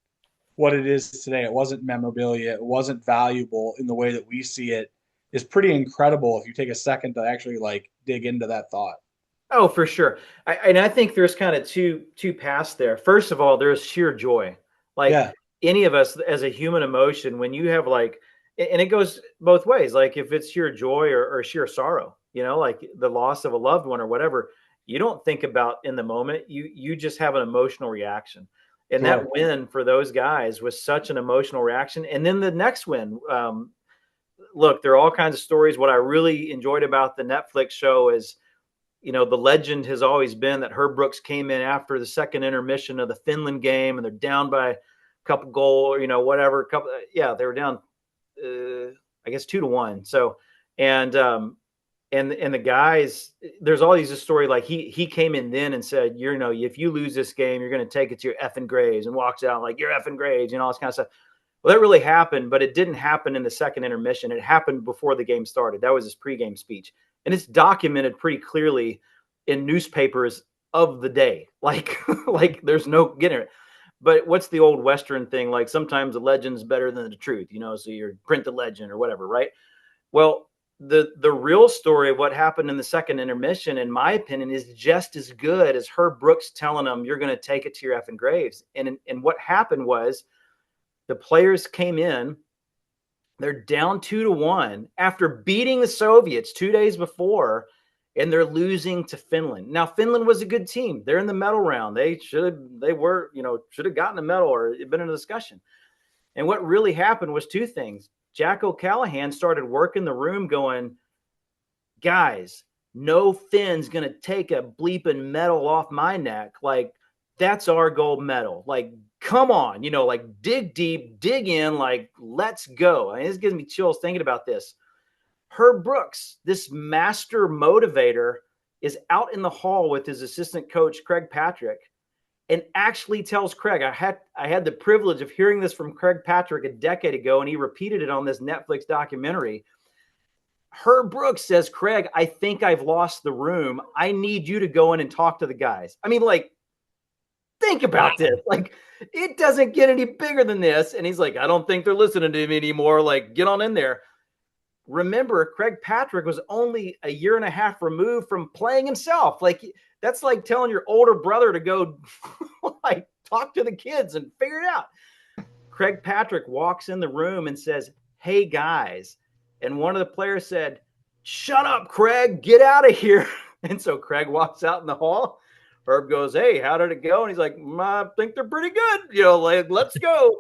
what it is today. It wasn't memorabilia. It wasn't valuable in the way that we see it. Is pretty incredible if you take a second to actually like dig into that thought. Oh, for sure. I think there's kind of two paths there. First of all, there's sheer joy. Like any of us as a human emotion, when you have like, and it goes both ways. Like if it's sheer joy or sheer sorrow, you know, like the loss of a loved one or whatever, you don't think about in the moment. You just have an emotional reaction. And that win for those guys was such an emotional reaction. And then the next win, look, there are all kinds of stories. What I really enjoyed about the Netflix show is, you know, the legend has always been that Herb Brooks came in after the second intermission of the Finland game and they're down by a couple goal or, you know, whatever. They were down, I guess 2-1. So, and the guys, there's all these story like he came in then and said, you know, if you lose this game, you're going to take it to your effing graves, and walks out like you're effing graves, you know, all this kind of stuff. Well, that really happened, but it didn't happen in the second intermission. It happened before the game started. That was his pregame speech. And it's documented pretty clearly in newspapers of the day. Like there's no getting it. But what's the old Western thing? Like sometimes the legend's better than the truth, you know, so you print the legend or whatever, right? Well, the real story of what happened in the second intermission, in my opinion, is just as good as Herb Brooks telling them, you're going to take it to your effing graves. And what happened was, the players came in, they're down 2-1 after beating the Soviets 2 days before, and they're losing to Finland. Now, Finland was a good team. They're in the medal round. They should have gotten a medal or been in a discussion. And what really happened was two things. Jack O'Callahan started working the room going, guys, no Finn's going to take a bleeping medal off my neck. Like, that's our gold medal. Like, come on, you know, like dig deep, dig in, like, let's go. I mean, this gives me chills thinking about this. Herb Brooks, this master motivator, is out in the hall with his assistant coach, Craig Patrick, and actually tells Craig, I had the privilege of hearing this from Craig Patrick a decade ago, and he repeated it on this Netflix documentary. Herb Brooks says, Craig, I think I've lost the room. I need you to go in and talk to the guys. I mean, like, think about this. Like, it doesn't get any bigger than this. And he's like, I don't think they're listening to me anymore. Like, get on in there. Remember, Craig Patrick was only a year and a half removed from playing himself. Like, that's like telling your older brother to go like talk to the kids and figure it out. Craig Patrick walks in the room and says, hey guys. And one of the players said, shut up, Craig, get out of here. And so Craig walks out in the hall. Herb goes, hey, how did it go? And he's like, I think they're pretty good. You know, like, let's go.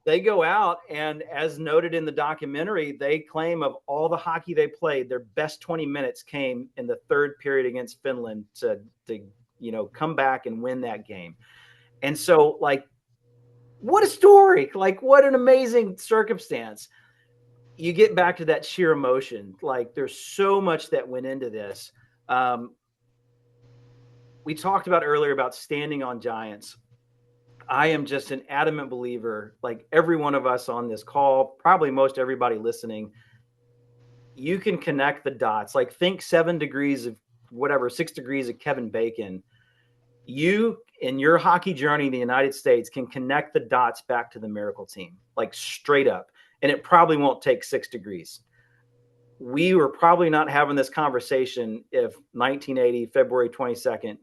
They go out, and as noted in the documentary, they claim of all the hockey they played, their best 20 minutes came in the third period against Finland to you know, come back and win that game. And so, like, what a story. Like, what an amazing circumstance. You get back to that sheer emotion. Like, there's so much that went into this. We talked about earlier about standing on giants. I am just an adamant believer, like every one of us on this call, probably most everybody listening, you can connect the dots. Like, think 6 degrees of Kevin Bacon. You, in your hockey journey in the United States, can connect the dots back to the Miracle Team, like straight up. And it probably won't take 6 degrees. we were probably not having this conversation if 1980, February 22nd,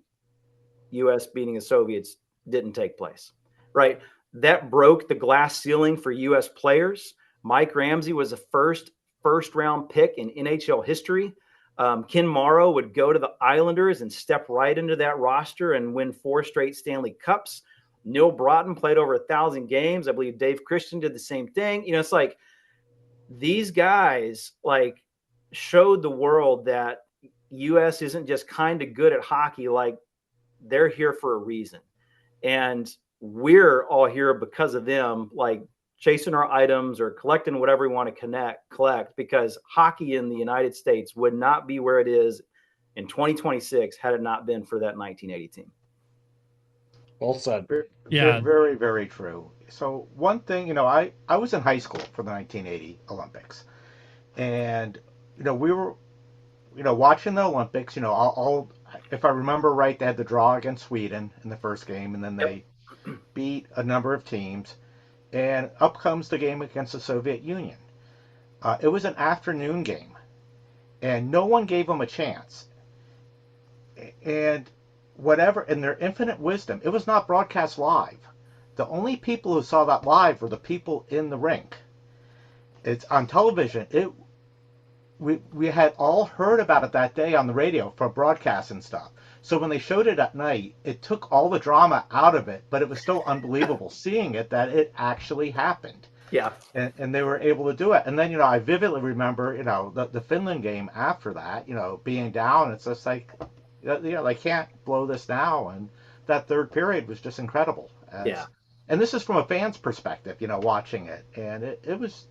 U.S. beating the Soviets didn't take place, right? That broke the glass ceiling for U.S. players. Mike Ramsey was the first round pick in NHL history. Ken Morrow would go to the Islanders and step right into that roster and win 4 straight Stanley Cups. Neil Broughton played over 1,000 games. I believe Dave Christian did the same thing. You know, it's like these guys like showed the world that U.S. isn't just kind of good at hockey. Like, they're here for a reason. And we're all here because of them, like chasing our items or collecting whatever we want to collect, because hockey in the United States would not be where it is in 2026 had it not been for that 1980 team. Well said. Yeah. Very, very true. So one thing, you know, I was in high school for the 1980 Olympics, and, you know, we were, you know, watching the Olympics, you know, all if I remember right, they had the draw against Sweden in the first game, and then they beat a number of teams, and up comes the game against the Soviet Union. It was an afternoon game, and no one gave them a chance. And whatever, in their infinite wisdom, it was not broadcast live. The only people who saw that live were the people in the rink. It's on television. We had all heard about it that day on the radio for broadcasts and stuff. So when they showed it at night, it took all the drama out of it, but it was still unbelievable seeing it, that it actually happened. Yeah. And they were able to do it. And then, you know, I vividly remember, you know, the Finland game after that, you know, being down. It's just like, you know, they can't blow this now. And that third period was just incredible. Yeah. And this is from a fan's perspective, you know, watching it. And it was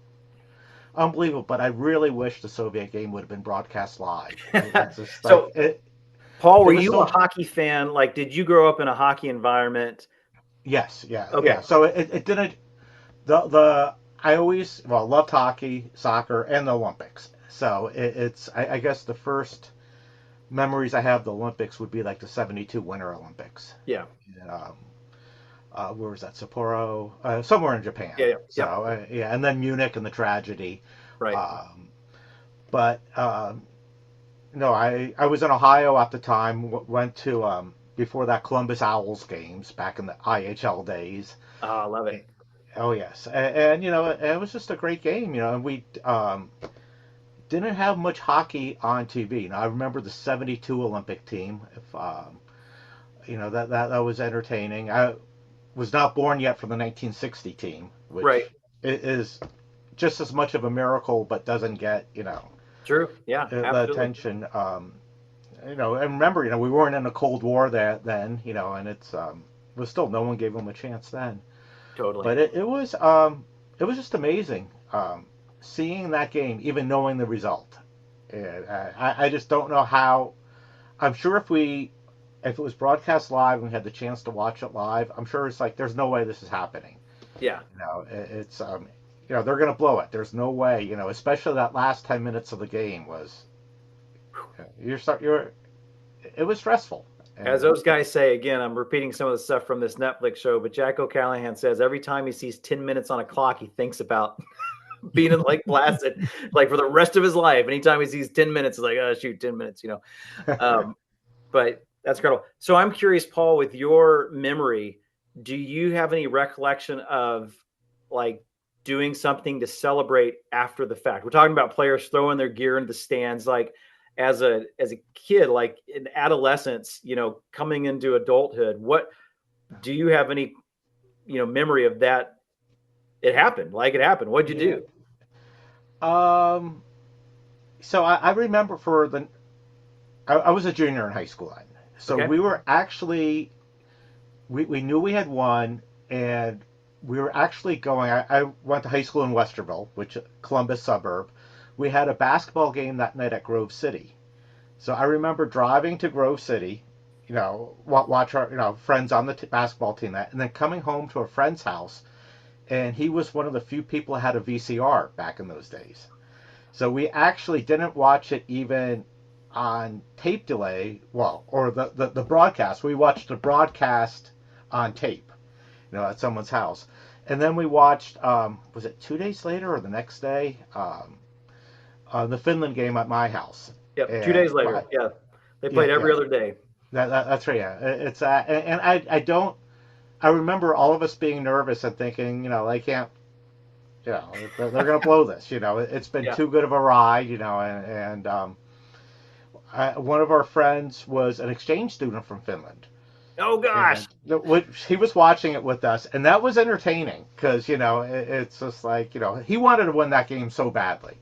unbelievable. But I really wish the Soviet game would have been broadcast live. It's just So, like, Paul, were you a hockey fan? Like, did you grow up in a hockey environment? Yes. Yeah. Okay. Yeah. So it didn't. I always loved hockey, soccer, and the Olympics. So I guess the first memories I have of the Olympics would be like the '72 Winter Olympics. Yeah. Where was that? Sapporo, somewhere in Japan. Yeah. So yeah, and then Munich and the tragedy. Right. No, I was in Ohio at the time. Went to before that Columbus Owls games back in the IHL days. Oh, I love it. Oh yes, and you know, it was just a great game. You know, and we didn't have much hockey on TV. Now I remember the '72 Olympic team. If you know, that was entertaining. I was not born yet for the 1960 team, which is just as much of a miracle, but doesn't get, you know, true, yeah, the attention. You know, and remember, you know, we weren't in a Cold War then, you know, and it's was still, no one gave them a chance then. Totally. But it was just amazing seeing that game, even knowing the result. And I just don't know how. I'm sure if it was broadcast live and we had the chance to watch it live, I'm sure it's like, there's no way this is happening. Yeah. You know, it's you know, they're gonna blow it. There's no way. You know, especially that last 10 minutes of the game was. It was stressful. As those guys say, again, I'm repeating some of the stuff from this Netflix show, but Jack O'Callahan says every time he sees 10 minutes on a clock, he thinks about being in Lake Placid, like for the rest of his life. Anytime he sees 10 minutes, he's like, oh, shoot, 10 minutes, you know. But that's incredible. So I'm curious, Paul, with your memory, do you have any recollection of like doing something to celebrate after the fact? We're talking about players throwing their gear into the stands, like as a kid, like in adolescence, you know, coming into adulthood. What do you have any, you know, memory of that? It happened. What'd you do? So I remember I was a junior in high school then. So we were actually, we knew we had won, and we were actually going, I went to high school in Westerville, which Columbus suburb. We had a basketball game that night at Grove City. So I remember driving to Grove City, you know, watch our, you know, friends on the basketball team, and then coming home to a friend's house, and he was one of the few people who had a VCR back in those days. So we actually didn't watch it even on tape delay, or the broadcast. We watched the broadcast on tape, you know, at someone's house. And then we watched, was it 2 days later or the next day? the Finland game at my house. Yep. And 2 days later. Yeah. They played every other day. That's right. Yeah, it's and I don't. I remember all of us being nervous and thinking, they can't, they're going to blow this. It's been too good of a ride. And one of our friends was an exchange student from Finland. Oh gosh! He was watching it with us, and that was entertaining because it's just like he wanted to win that game so badly.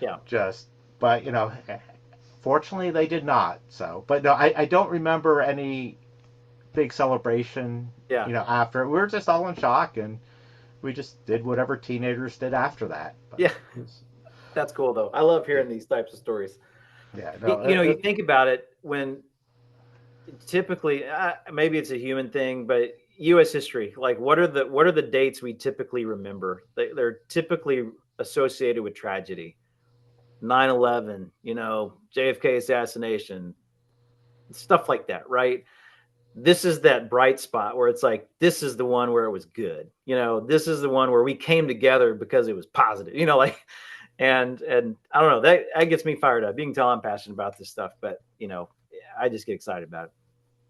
Yeah. But fortunately they did not. So, but no, I don't remember any big celebration. Yeah. After we were just all in shock, and we just did whatever teenagers did after that. But, yeah. That's cool though. I love hearing these types of stories. Yeah. No, you think about it when. Typically, maybe it's a human thing, but U.S. history, like what are the dates we typically remember? They're typically associated with tragedy. 9/11, JFK assassination, stuff like that, right? This is that bright spot where it's like, this is the one where it was good. This is the one where we came together because it was positive, and I don't know, that gets me fired up. You can tell I'm passionate about this stuff, but I just get excited about it.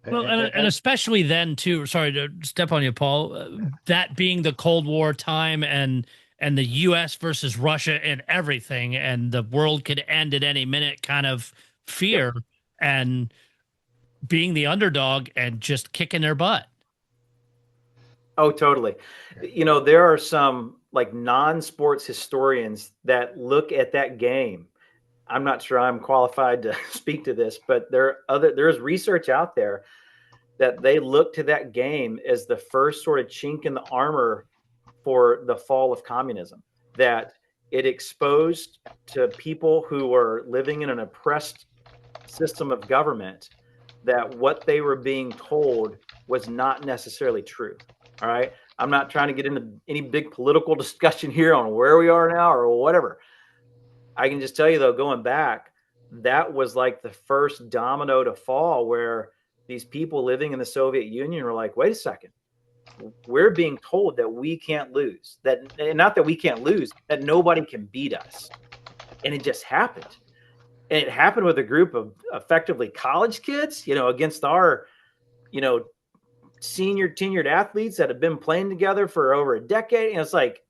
Well, and especially then too. Sorry to step on you, Paul. That being the Cold War time and the U.S. versus Russia and everything, and the world could end at any minute, kind of fear, and being the underdog and just kicking their butt. Oh, totally. There are some like non-sports historians that look at that game. I'm not sure I'm qualified to speak to this, but there's research out there that they look to that game as the first sort of chink in the armor for the fall of communism, that it exposed to people who were living in an oppressed system of government that what they were being told was not necessarily true. All right. I'm not trying to get into any big political discussion here on where we are now or whatever. I can just tell you, though, going back, that was like the first domino to fall, where these people living in the Soviet Union were like, wait a second, we're being told that we can't lose, not that we can't lose, that nobody can beat us. And it just happened. And it happened with a group of effectively college kids, against our, senior tenured athletes that have been playing together for over a decade. And it's like,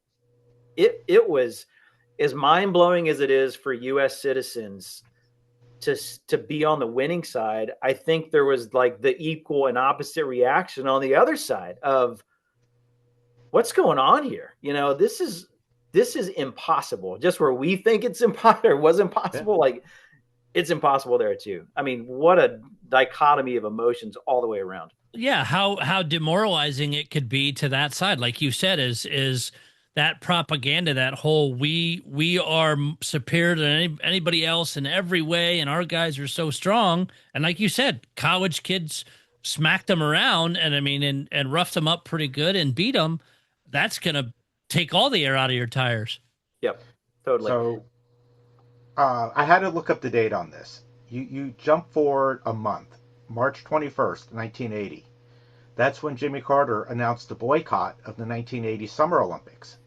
it was as mind-blowing as it is for U.S. citizens to be on the winning side. I think there was like the equal and opposite reaction on the other side of what's going on here. This is impossible. Just where we think it's impossible, was impossible. Yeah. Like it's impossible there too. I mean, what a dichotomy of emotions all the way around. Yeah. How demoralizing it could be to that side. Like you said, is that propaganda, that whole we are superior to anybody else in every way, and our guys are so strong. And like you said, college kids smacked them around, and roughed them up pretty good and beat them. That's gonna take all the air out of your tires. Yep, totally. So, I had to look up the date on this. You jump forward a month, March 21st, 1980. That's when Jimmy Carter announced the boycott of the 1980 Summer Olympics.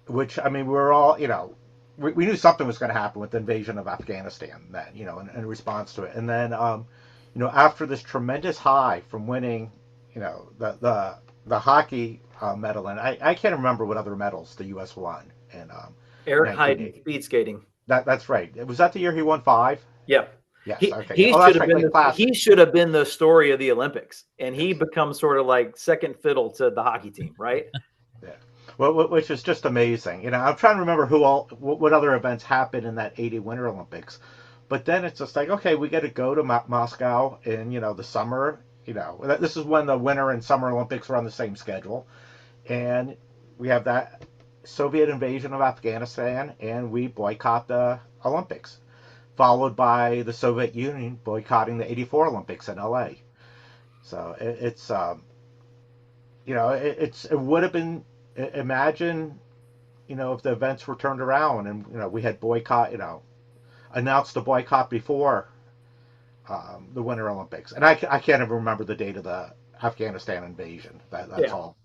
Which, we were all, we knew something was going to happen with the invasion of Afghanistan, that, in response to it. And then, after this tremendous high from winning, the hockey medal, and I can't remember what other medals the U.S. won. And Eric Heiden, speed skating. That's right. Was that the year he won 5? Yeah. Yes. He should have been the story of the Olympics, and he becomes sort of like second fiddle to the hockey team, right? Yeah. Well, which is just amazing. I'm trying to remember what other events happened in that 80 Winter Olympics. But then it's just like, okay, we got to go to Moscow in, the summer. This is when the Winter and Summer Olympics were on the same schedule. And we have that Soviet invasion of Afghanistan, and we boycott the Olympics, followed by the Soviet Union boycotting the 84 Olympics in LA. So it would have been, imagine, if the events were turned around and, we had announced the boycott before the Winter Olympics. And I can't even remember the date of the Afghanistan invasion. That's all.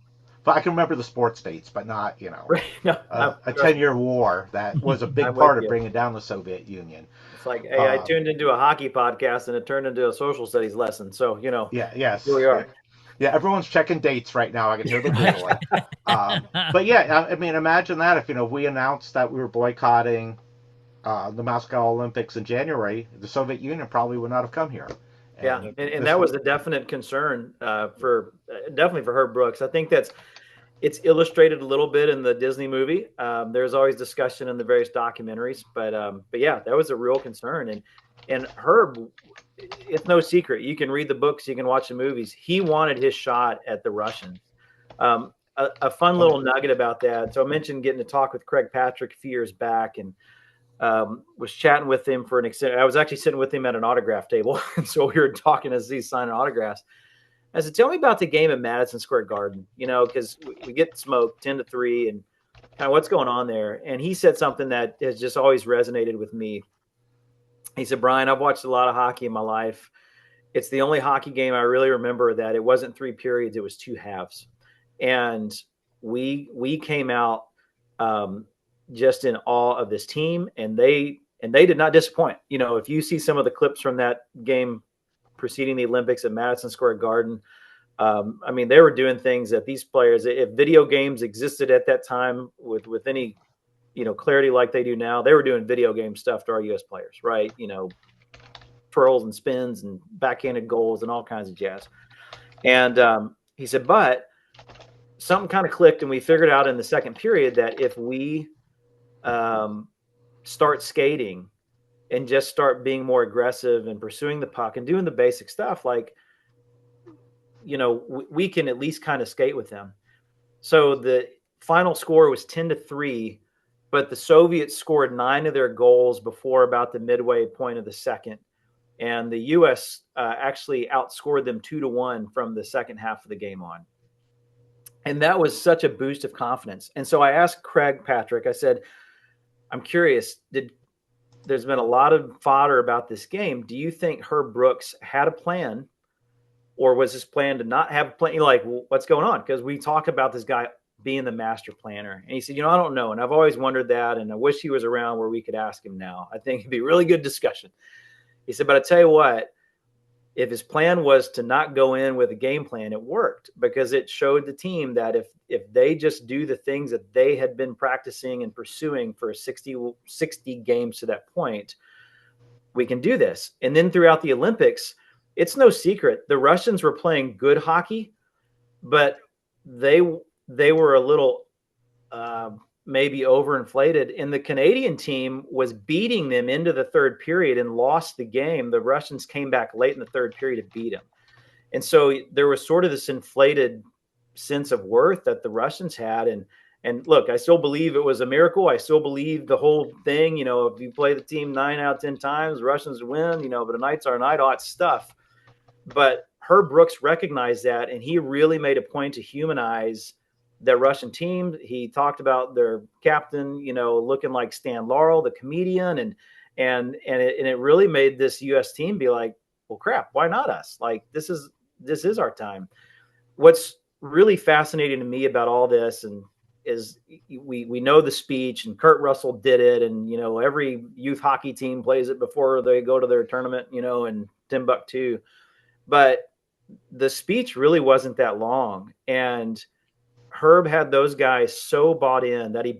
But I can remember the sports dates, but not, No, a 10-year war that was a big I'm part with of you. bringing down the Soviet Union. It's like, hey, I tuned into a hockey podcast and it turned into a social studies lesson. So, Yes. here we are. Yeah, everyone's checking dates right now. I can hear them giggling. But yeah, I mean, imagine that if we announced that we were boycotting the Moscow Olympics in January, the Soviet Union probably would not have come here. And that was a definite concern for definitely for Herb Brooks. I think it's illustrated a little bit in the Disney movie. There's always discussion in the various documentaries, but yeah, that was a real concern. And Herb, it's no secret. You can read the books, you can watch the movies. He wanted his shot at the Russians. A fun little nugget about that. So I mentioned getting to talk with Craig Patrick a few years back, and was chatting with him for an extent. I was actually sitting with him at an autograph table, and so we were talking as he's signing autographs. I said, "Tell me about the game at Madison Square Garden, because we get smoked 10-3, and kind of what's going on there." And he said something that has just always resonated with me. He said, "Brian, I've watched a lot of hockey in my life. It's the only hockey game I really remember that it wasn't 3 periods; it was 2 halves, and we came out just in awe of this team, and they did not disappoint. If you see some of the clips from that game preceding the Olympics at Madison Square Garden, I mean, they were doing things that these players, if video games existed at that time with any clarity like they do now, they were doing video game stuff to our U.S. players, right? Twirls and spins and backhanded goals and all kinds of jazz. And he said, but something kind of clicked, and we figured out in the second period that if we start skating and just start being more aggressive and pursuing the puck and doing the basic stuff, like, we can at least kind of skate with them." So the final score was 10-3, but the Soviets scored 9 of their goals before about the midway point of the second. And the U.S. Actually outscored them 2-1 from the second half of the game on. And that was such a boost of confidence. And so I asked Craig Patrick, I said, "I'm curious, there's been a lot of fodder about this game. Do you think Herb Brooks had a plan, or was his plan to not have a plan? Like, what's going on?" Because we talk about this guy being the master planner. And he said, "I don't know. And I've always wondered that. And I wish he was around where we could ask him now. I think it'd be a really good discussion." He said, "But I tell you what, if his plan was to not go in with a game plan, it worked, because it showed the team that if they just do the things that they had been practicing and pursuing for 60 games to that point, we can do this." And then throughout the Olympics, it's no secret, the Russians were playing good hockey, but they were a little maybe overinflated, and the Canadian team was beating them into the third period and lost the game. The Russians came back late in the third period to beat them. And so there was sort of this inflated sense of worth that the Russians had. And look, I still believe it was a miracle. I still believe the whole thing, if you play the team 9 out of 10 times, the Russians win, but a night's our night, all that stuff. But Herb Brooks recognized that, and he really made a point to humanize the Russian team. He talked about their captain, looking like Stan Laurel, the comedian, and it really made this U.S. team be like, well, crap, why not us? Like, this is our time. What's really fascinating to me about all this is we know the speech, and Kurt Russell did it, and every youth hockey team plays it before they go to their tournament, in Timbuktu. But the speech really wasn't that long, and Herb had those guys so bought in that he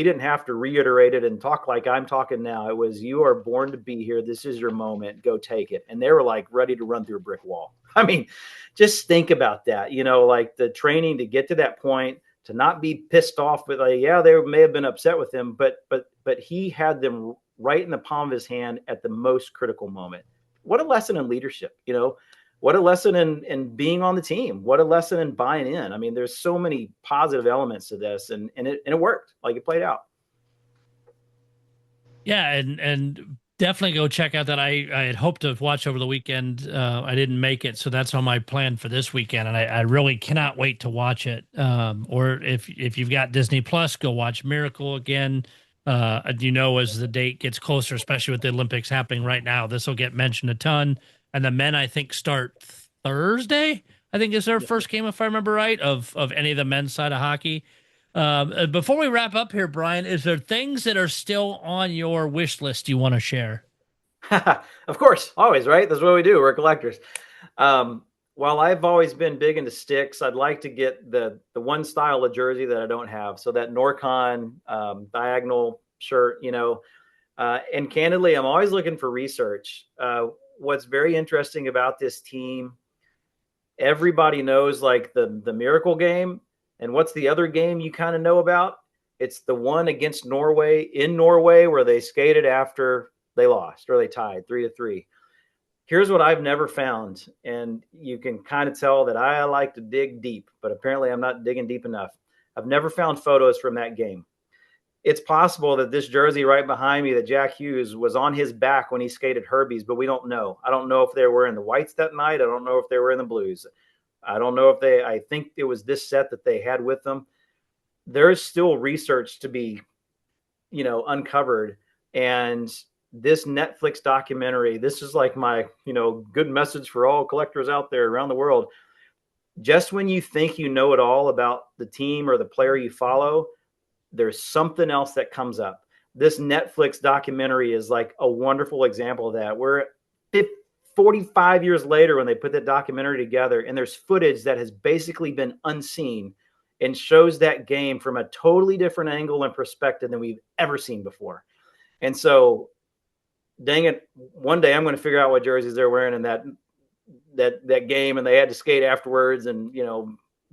didn't have to reiterate it and talk like I'm talking now. It was, "You are born to be here. This is your moment. Go take it." And they were like ready to run through a brick wall. I mean, just think about that, like the training to get to that point, to not be pissed off with, like, yeah, they may have been upset with him, but he had them right in the palm of his hand at the most critical moment. What a lesson in leadership, What a lesson in being on the team. What a lesson in buying in. I mean, there's so many positive elements to this, and it worked. Like, it played out. Yeah, and definitely go check out that. I had hoped to watch over the weekend. I didn't make it, so that's on my plan for this weekend, and I really cannot wait to watch it. Or if you've got Disney Plus, go watch Miracle again. As the date gets closer, especially with the Olympics happening right now, this will get mentioned a ton. And the men, I think, start Thursday. I think is their first game, if I remember right, of any of the men's side of hockey. Before we wrap up here, Brian, is there things that are still on your wish list you want to share? Of course, always, right? That's what we do. We're collectors. While I've always been big into sticks, I'd like to get the one style of jersey that I don't have. So that Norcon diagonal shirt, and candidly, I'm always looking for research. What's very interesting about this team, everybody knows like the Miracle game. And what's the other game you kind of know about? It's the one against Norway in Norway where they skated after they lost or they tied 3-3. Here's what I've never found. And you can kind of tell that I like to dig deep, but apparently I'm not digging deep enough. I've never found photos from that game. It's possible that this jersey right behind me, that Jack Hughes, was on his back when he skated Herbie's, but we don't know. I don't know if they were in the whites that night. I don't know if they were in the blues. I don't know if I think it was this set that they had with them. There's still research to be, uncovered. And this Netflix documentary, this is like my, good message for all collectors out there around the world. Just when you think you know it all about the team or the player you follow, there's something else that comes up. This Netflix documentary is like a wonderful example of that. We're 45 years later when they put that documentary together, and there's footage that has basically been unseen and shows that game from a totally different angle and perspective than we've ever seen before. And so, dang it, one day I'm going to figure out what jerseys they're wearing in that game, and they had to skate afterwards and,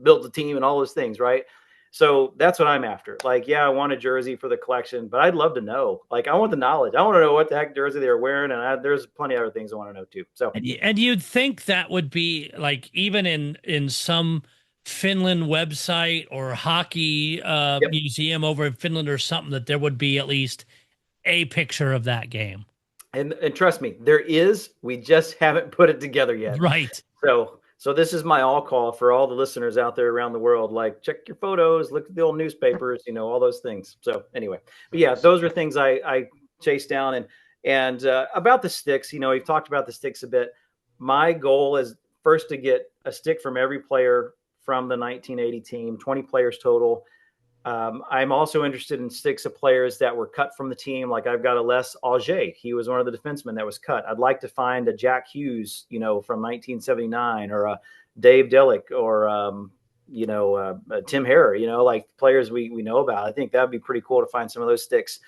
build the team and all those things, right? So that's what I'm after. Like, yeah, I want a jersey for the collection, but I'd love to know. Like, I want the knowledge. I want to know what the heck jersey they're wearing, and there's plenty of other things I want to know too. So, and you'd think that would be like even in some Finland website or hockey museum over in Finland or something, that there would be at least a picture of that game. And trust me, there is. We just haven't put it together yet. Right. So this is my all call for all the listeners out there around the world. Like, check your photos, look at the old newspapers, all those things. So anyway, but yeah, those are things I chase down. And about the sticks, we've talked about the sticks a bit. My goal is first to get a stick from every player from the 1980 team, 20 players total. I'm also interested in sticks of players that were cut from the team. Like I've got a Les Auger. He was one of the defensemen that was cut. I'd like to find a Jack Hughes, from 1979, or a Dave Delick, or, Tim Harrer, like players we know about. I think that'd be pretty cool to find some of those sticks.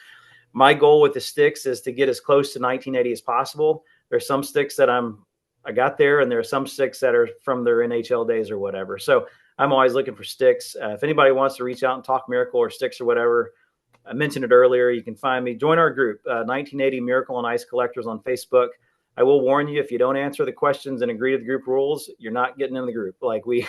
My goal with the sticks is to get as close to 1980 as possible. There's some sticks that I got there, and there are some sticks that are from their NHL days or whatever. So I'm always looking for sticks. If anybody wants to reach out and talk Miracle or sticks or whatever, I mentioned it earlier. You can find me. Join our group, 1980 Miracle and Ice Collectors on Facebook. I will warn you, if you don't answer the questions and agree to the group rules, you're not getting in the group. Like we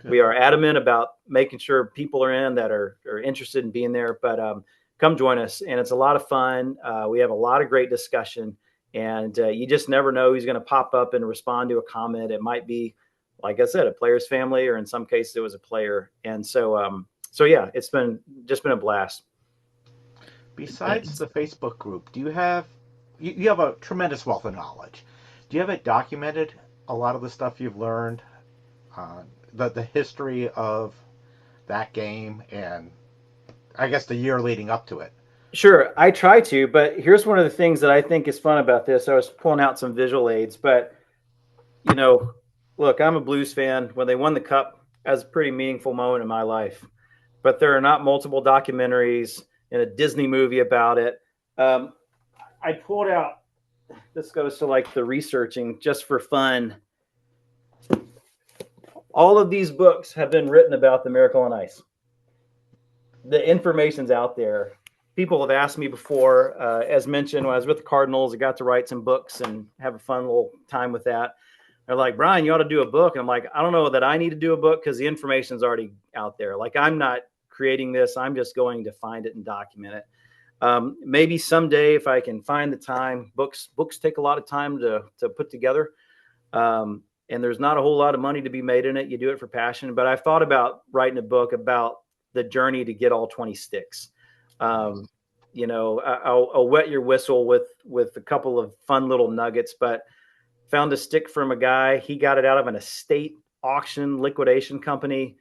are adamant about making sure people are in that are interested in being there. But come join us, and it's a lot of fun. We have a lot of great discussion, and you just never know who's going to pop up and respond to a comment. It might be, like I said, a player's family, or in some cases it was a player. And so yeah, it's just been a blast. Besides the Facebook group, do you have a tremendous wealth of knowledge? Do you have it documented, a lot of the stuff you've learned, the history of that game, and I guess the year leading up to it? Sure, I try to, but here's one of the things that I think is fun about this. I was pulling out some visual aids, but look, I'm a Blues fan. When they won the Cup, that was a pretty meaningful moment in my life. But there are not multiple documentaries and a Disney movie about it. I pulled out, this goes to like the researching just for fun. All of these books have been written about the Miracle on Ice. The information's out there. People have asked me before, as mentioned, when I was with the Cardinals, I got to write some books and have a fun little time with that. They're like, Brian, you ought to do a book. And I'm like, I don't know that I need to do a book because the information's already out there. Like, I'm not creating this. I'm just going to find it and document it. Maybe someday if I can find the time. Books take a lot of time to put together. And there's not a whole lot of money to be made in it. You do it for passion. But I've thought about writing a book about the journey to get all 20 sticks. I'll wet your whistle with a couple of fun little nuggets, but found a stick from a guy. He got it out of an estate auction liquidation company,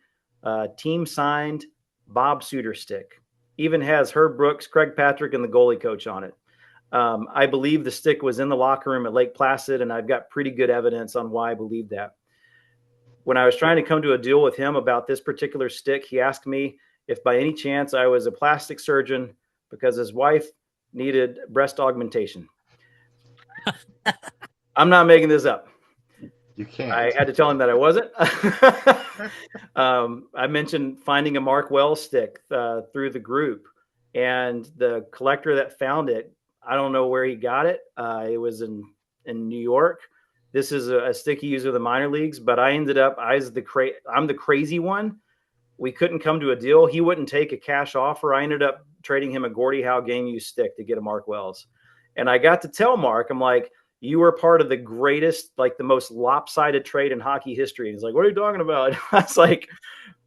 team signed Bob Suter stick. Even has Herb Brooks, Craig Patrick, and the goalie coach on it. I believe the stick was in the locker room at Lake Placid, and I've got pretty good evidence on why I believe that. When I was trying to come to a deal with him about this particular stick, he asked me if by any chance I was a plastic surgeon because his wife needed breast augmentation. I'm not making this up. You can't. I had to tell him that I wasn't. I mentioned finding a Mark Wells stick through the group, and the collector that found it, I don't know where he got it. It was in New York. This is a stick he used with the minor leagues, but I ended up, I'm the crazy one. We couldn't come to a deal. He wouldn't take a cash offer. I ended up trading him a Gordie Howe game used stick to get a Mark Wells. And I got to tell Mark, I'm like, you were part of the greatest, like the most lopsided trade in hockey history. And he's like, what are you talking about? I was like,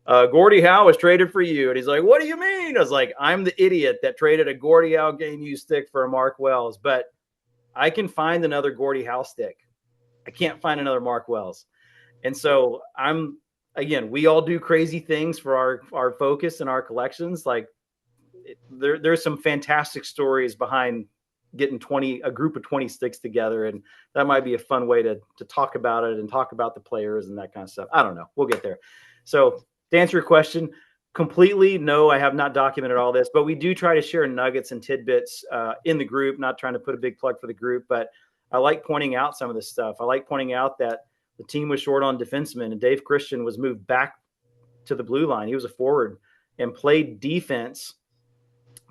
Gordie Howe was traded for you. And he's like, what do you mean? I was like, I'm the idiot that traded a Gordie Howe game used stick for a Mark Wells, but I can find another Gordie Howe stick. I can't find another Mark Wells. And so again, we all do crazy things for our focus and our collections. Like there's some fantastic stories behind getting a group of 20 sticks together. And that might be a fun way to talk about it and talk about the players and that kind of stuff. I don't know. We'll get there. So to answer your question, completely, no, I have not documented all this, but we do try to share nuggets and tidbits in the group, not trying to put a big plug for the group, but I like pointing out some of this stuff. I like pointing out that the team was short on defensemen, and Dave Christian was moved back to the blue line. He was a forward and played defense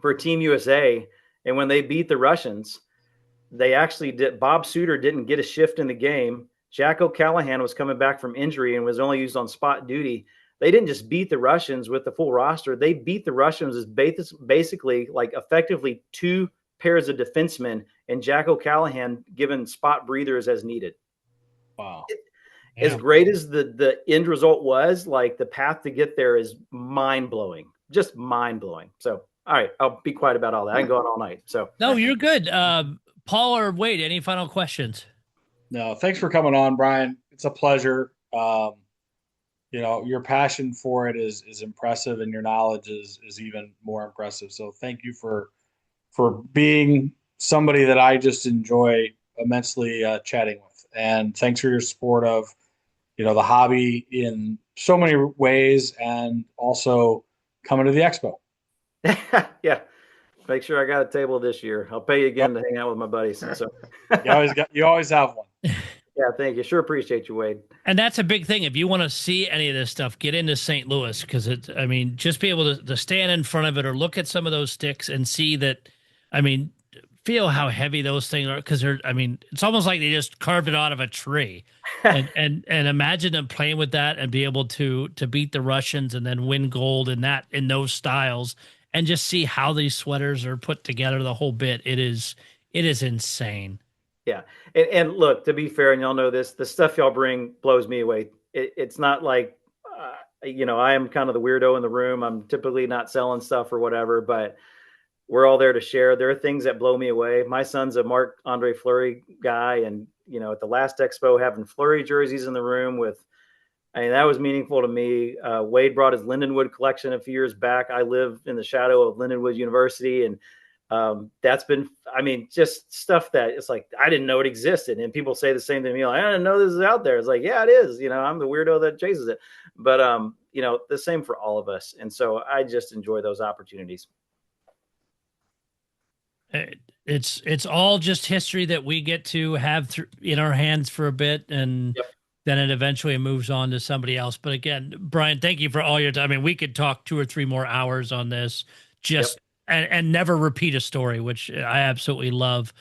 for Team USA. And when they beat the Russians, they actually did. Bob Suter didn't get a shift in the game. Jack O'Callahan was coming back from injury and was only used on spot duty. They didn't just beat the Russians with the full roster. They beat the Russians as basically like effectively two pairs of defensemen and Jack O'Callahan given spot breathers as needed. Wow. As great as the end result was, like the path to get there is mind-blowing, just mind-blowing. So, all right, I'll be quiet about all that. I can go on all night. So no, you're good. Paul or Wade, any final questions? No, thanks for coming on, Brian. It's a pleasure. Your passion for it is impressive, and your knowledge is even more impressive. So thank you for being somebody that I just enjoy immensely chatting with. And thanks for your support of, the hobby in so many ways, and also coming to the expo. Yeah. Make sure I got a table this year. I'll pay you again to hang out with my buddies. So you always have one. Yeah, thank you. Sure appreciate you, Wade. And that's a big thing. If you want to see any of this stuff, get into St. Louis, because just be able to stand in front of it or look at some of those sticks and see that, feel how heavy those things are, because it's almost like they just carved it out of a tree. and imagine them playing with that and be able to beat the Russians and then win gold in those styles, and just see how these sweaters are put together, the whole bit. It is insane. Yeah. And look, to be fair, and y'all know this, the stuff y'all bring blows me away. It's not like, I am kind of the weirdo in the room. I'm typically not selling stuff or whatever, but we're all there to share. There are things that blow me away. My son's a Marc-Andre Fleury guy. And, at the last expo, having Fleury jerseys in the room that was meaningful to me. Wade brought his Lindenwood collection a few years back. I live in the shadow of Lindenwood University, and that's been, just stuff that it's like, I didn't know it existed. And people say the same thing to me, like, I didn't know this is out there. It's like, yeah, it is. I'm the weirdo that chases it. But, the same for all of us. And so I just enjoy those opportunities. It's all just history that we get to have in our hands for a bit, and then it eventually moves on to somebody else. But again, Brian, thank you for all your time. We could talk 2 or 3 more hours on this, and never repeat a story, which I absolutely love.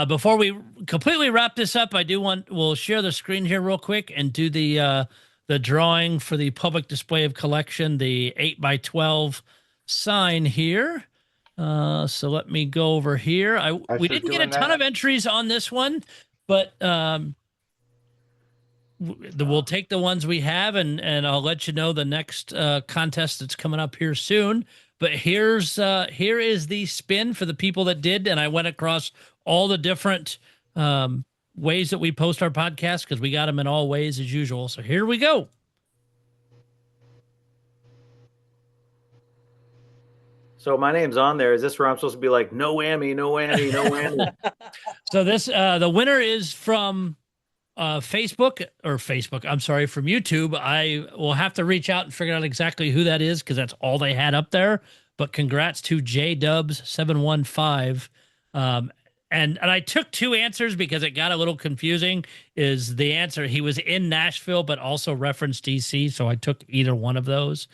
Before we completely wrap this up, we'll share the screen here real quick and do the drawing for the public display of collection, the 8x12 sign here. So let me go over here. We didn't get a ton of entries on this one, but we'll take the ones we have, and I'll let you know the next contest that's coming up here soon. But here is the spin for the people that did, and I went across all the different ways that we post our podcast, because we got them in all ways as usual. So here we go. So my name's on there. Is this where I'm supposed to be like, no whammy, no whammy, no whammy? So this the winner is from Facebook. I'm sorry, from YouTube. I will have to reach out and figure out exactly who that is because that's all they had up there. But congrats to JDubs715. And I took two answers because it got a little confusing. Is the answer he was in Nashville but also referenced DC, so I took either one of those.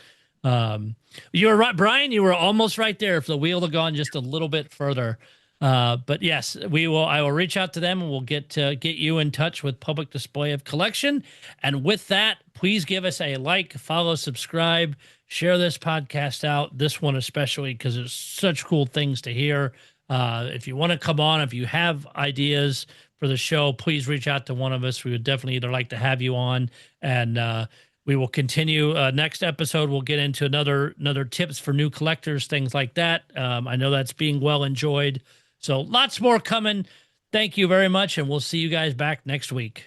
You were right, Brian. You were almost right there. If the wheel had gone just a little bit further. But yes, we will. I will reach out to them and we'll get you in touch with Public Display of Collection. And with that, please give us a like, follow, subscribe, share this podcast out. This one especially because there's such cool things to hear. If you want to come on, if you have ideas for the show, please reach out to one of us. We would definitely either like to have you on, and we will continue. Next episode, we'll get into another tips for new collectors, things like that. I know that's being well enjoyed. So lots more coming. Thank you very much, and we'll see you guys back next week.